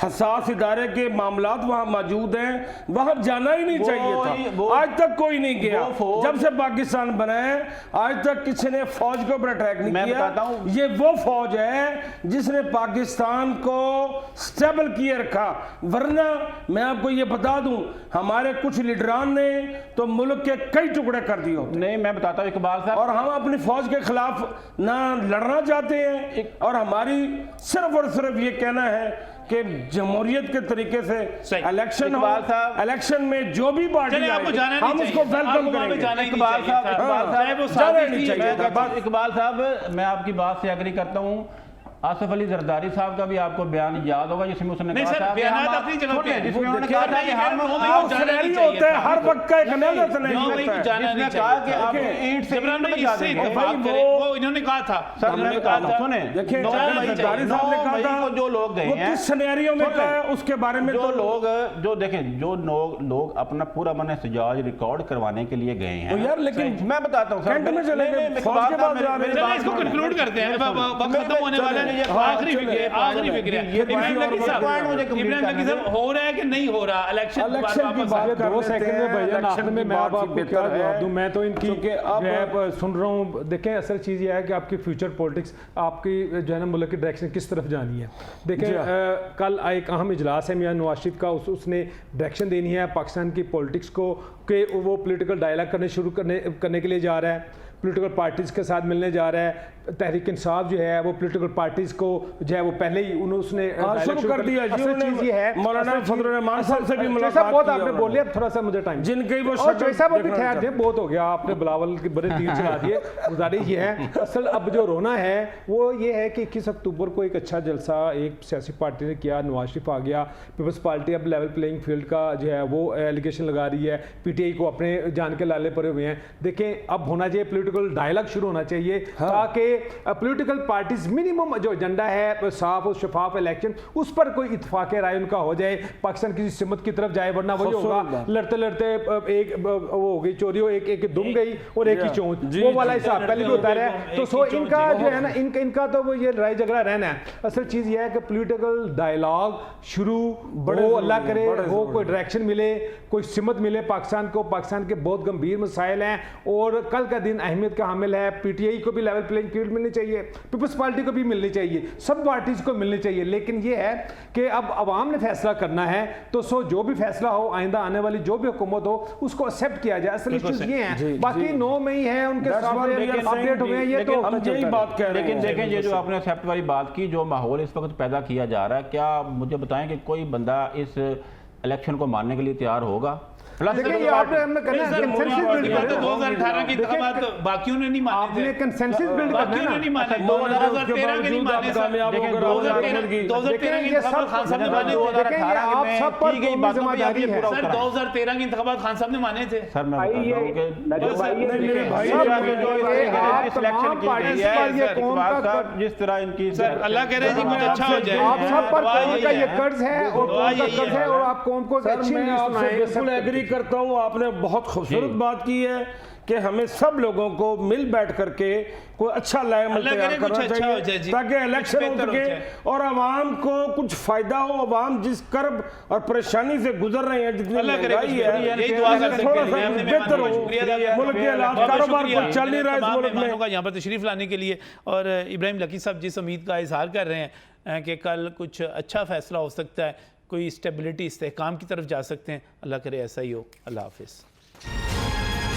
हसास इदारे के मामलात वहां मौजूद हैं, वहां जाना ही नहीं चाहिए था। आज तक कोई नहीं गया, जब से पाकिस्तान बना है आज तक किसी ने फौज के ऊपर अटैक नहीं मैं किया। बताता हूं। ये वो फौज है जिसने पाकिस्तान को स्टेबल किए रखा, वरना मैं आपको ये बता दूं हमारे कुछ लीडरान ने तो मुल्क के कई टुकड़े कर दिए होते। नहीं मैं बताता हूँ इकबाल साहब, और हम अपनी फौज के खिलाफ ना लड़ना चाहते हैं और हमारी सिर्फ और सिर्फ ये कहना है कि जमहूरियत के तरीके से सही। इलेक्शन हो, इकबाल साहब, इलेक्शन में जो भी पार्टी चलिए, आपको आएगी, जाना नहीं हम चाहिए। उसको वेलकम आपको वहाँ पे करेंगे। जाना ही नहीं इकबाल चाहिए साहब, था। इकबाल चाहे वो साहब, जाना साजिश नहीं थी, चाहिए मैं था। कहता हूँ- इकबाल साहब मैं आपकी बात से एग्री करता हूँ। आसिफ अली जरदारी साहब का भी आपको बयान याद होगा जिसमें उसने नहीं कहा सर, था कि बयानात हम- अपनी जगह पे हैं। जिसमें उन्होंने देखिए, कहा था कि हम आप सिनेरियो होता है, हर वक्त का एक नया सिनेरियो नौ मई को होता है। जाना नहीं जिसने कहा कि चाहिए। आप देखिए, ईंट से जबरान ईंट भाई बजा इससे देंगे। इत्तेफाक भाई, करें, वो- वो इन्होंने कहा था। सर उन्होंने मैं कहा बताता था, हूं, सुने देखिए नौ जावेद मई जरदारी साहब ने 9 कहा मई था को जो लोग गए वो हैं, किस सिनेरियो में सुन कहा लें। है उसके बारे में जो तो लोग जो देखें जो लोग अपना पूरा मन एहतजाज रिकॉर्ड करवाने के लिए गए हैं। तो यार लेकिन मैं बताता हूँ सर, कैंट में चले गए, नहीं, फौज के बाद मेरी- जा रहे मेरी हैं। चलिए बात इसको सुनिए। कंक्लूड करते हैं, वक्त खत्म होने वाला है। आखिरी फिक्र है, आखिरी फिक्र है। ये इमरान बात लकी और साहब, पॉइंट मुझे कंप्लीट इमरान लकी करने साहब, हो रहा है कि नहीं हो रहा इलेक्शन इलेक्शन की बात ये कर 2 लेते सेकंड में हैं, भैया इलेक्शन आखिर में की मैं बात अब आपको बेहतर क्या है। जवाब दूं। मैं तो इनकी क्योंकि अब- जो है सुन रहा हूँ। देखें असल चीज़ ये है कि आपकी फ्यूचर पॉलिटिक्स आपकी जो है ना मुल्क की डायरेक्शन किस तरफ जानी है। देखें जी हाँ। कल एक अहम इजलास है मियां नवाज शरीफ का, उसने डायरेक्शन देनी है पाकिस्तान की पॉलिटिक्स को कि वो पॉलिटिकल डायलॉग करने के लिए जा रहा है, पॉलिटिकल पार्टीज़ के साथ मिलने जा रहा है। तहरीक इंसाफ जो है वो पॉलिटिकल पार्टीज़ को जो है वो पहले ही उसने शुरू कर दिया जी। असल चीज़ ये है मौलाना फजल रहमान साहब से भी चौधरी मुलाकात साहब बहुत की आपने है बोले, अब थोड़ा सा मुझे टाइम जिनके वो और शक्ल चौधरी साहब अभी देखना ठहर चाहते जाए, बहुत हो गया आपने बिलावल के बड़े तीर चला दिए। गुजारिश ये है असल अब जो रोना है वो ये है कि 21 अक्टूबर को एक अच्छा जलसा एक सियासी पार्टी ने किया, नवाज शरीफ आ गया, पीपल्स पार्टी अब लेवल प्लेइंग फील्ड का जो है वो एलिगेशन लगा रही है, पीटीआई को अपने जान के लाले पड़े हुए हैं। देखें अब होना चाहिए पॉलिटिकल डायलॉग शुरू होना चाहिए ताकि पॉलिटिकल पार्टीज मिनिमम जो एजेंडा है साफ और शफाफ इलेक्शन उस पर कोई इत्तेफाक राय उनका हो जाए, पाकिस्तान किसी सिमत की तरफ जाए, वरना वही होगा लड़ते लड़ते एक वो हो गई चोरी हो, एक दुम गई और एक ही चोंच, वो वाला हिसाब पहले भी होता रहा। तो सो इनका जो है ना इनका तो वो ये लड़ाई झगड़ा रहना है। असल चीज़ ये है कि पॉलिटिकल डायलॉग शुरू हो, अल्लाह करे हो, कोई डायरेक्शन मिले, कोई सिमत मिले पाकिस्तान को। पाकिस्तान के बहुत गंभीर मसाइल हैं और कल का दिन अहमियत का हामिल है। पीटीआई को भी लेवल प्लेइंग फील्ड मिलनी चाहिए, पीपल्स पार्टी को भी मिलनी चाहिए, सब पार्टीज को मिलनी चाहिए। लेकिन ये है कि अब अवाम ने फैसला करना है तो सो जो भी फैसला हो आइंदा आने वाली जो भी हुकूमत हो उसको एक्सेप्ट किया जाए। असल इश्यूज ये हैं, बाकी 9 मई है उनके सामने अपडेट हुए हैं, ये तो हम यही बात कह रहे हैं। लेकिन देखें ये जो आपने एक्सेप्ट वाली बात की, जो माहौल इस वक्त पैदा किया जा रहा है, क्या मुझे बताएं कि कोई बंदा इस इलेक्शन को मानने के लिए तैयार होगा। प्लस देखिए ये आपने हमने करना है कंसेंसस बिल्ड ये तो करना है। 2018 के इंतखाबात तो बाकियों ने नहीं माने आपने थे, कंसेंसस बिल्ड करना बाकियों ने है नहीं ना। माने, अच्छा, 2013 के नहीं माने सर, कामयाब देखें, होकर 2013 के ये इंतखाबात खान साहब ने माने थे। देखें, ये आप सब पर कौमी जिम्मेदारी है। सर 2013 के इंतखाबात खान साहब ने माने थे। सर मैं बता रहा हूँ कि नजम भाई ये मेरे भाई सब जाके जो ये आप सिलेक्शन तमाम की गई पार्टियों पर ये है कौम का जिस तरह इनकी सर अल्लाह करे जी कुछ अच्छा हो जाए। आप सब पर दुआ कौम का यही ये है। कर्ज है और दुआ कौम का यही कर्ज है। है और आप कौम को एक सर अच्छी मैं न्यूज़ आपसे सुनाएं। बिल्कुल एग्री करता हूँ, आपने बहुत खूबसूरत बात की है कि हमें सब लोगों को मिल बैठ करके कोई अच्छा लाएमल अल्लाह तैयार करे कुछ करना अच्छा हो जाए चाहिए जी, ताकि इलेक्शन हो बेहतर हो सके जाए। और आवाम को कुछ फायदा हो। आवाम जिस कर्ब और परेशानी से गुजर रहे हैं, जितनी अल्लाह करे कुछ महंगाई है, बेहतर, यही दुआ करते हैं। थोड़ा सा मैं अपने बेहतर मेहमानों हो, का शुक्रिया अदा करता हूं। मुल्क के हालात बहुत कारोबार शुक्रिया को चल नहीं रहा है इस तमाम मुल्क मेहमानों में। का यहाँ पर तशरीफ लाने के लिए। और इब्राहिम लकी साहब जिस उम्मीद का इजहार कर रहे हैं कि कल कुछ अच्छा फैसला हो सकता है, कोई स्टेबिलिटी इस्तेहकाम की तरफ जा सकते हैं, अल्लाह करे ऐसा ही हो। अल्लाह हाफिज़।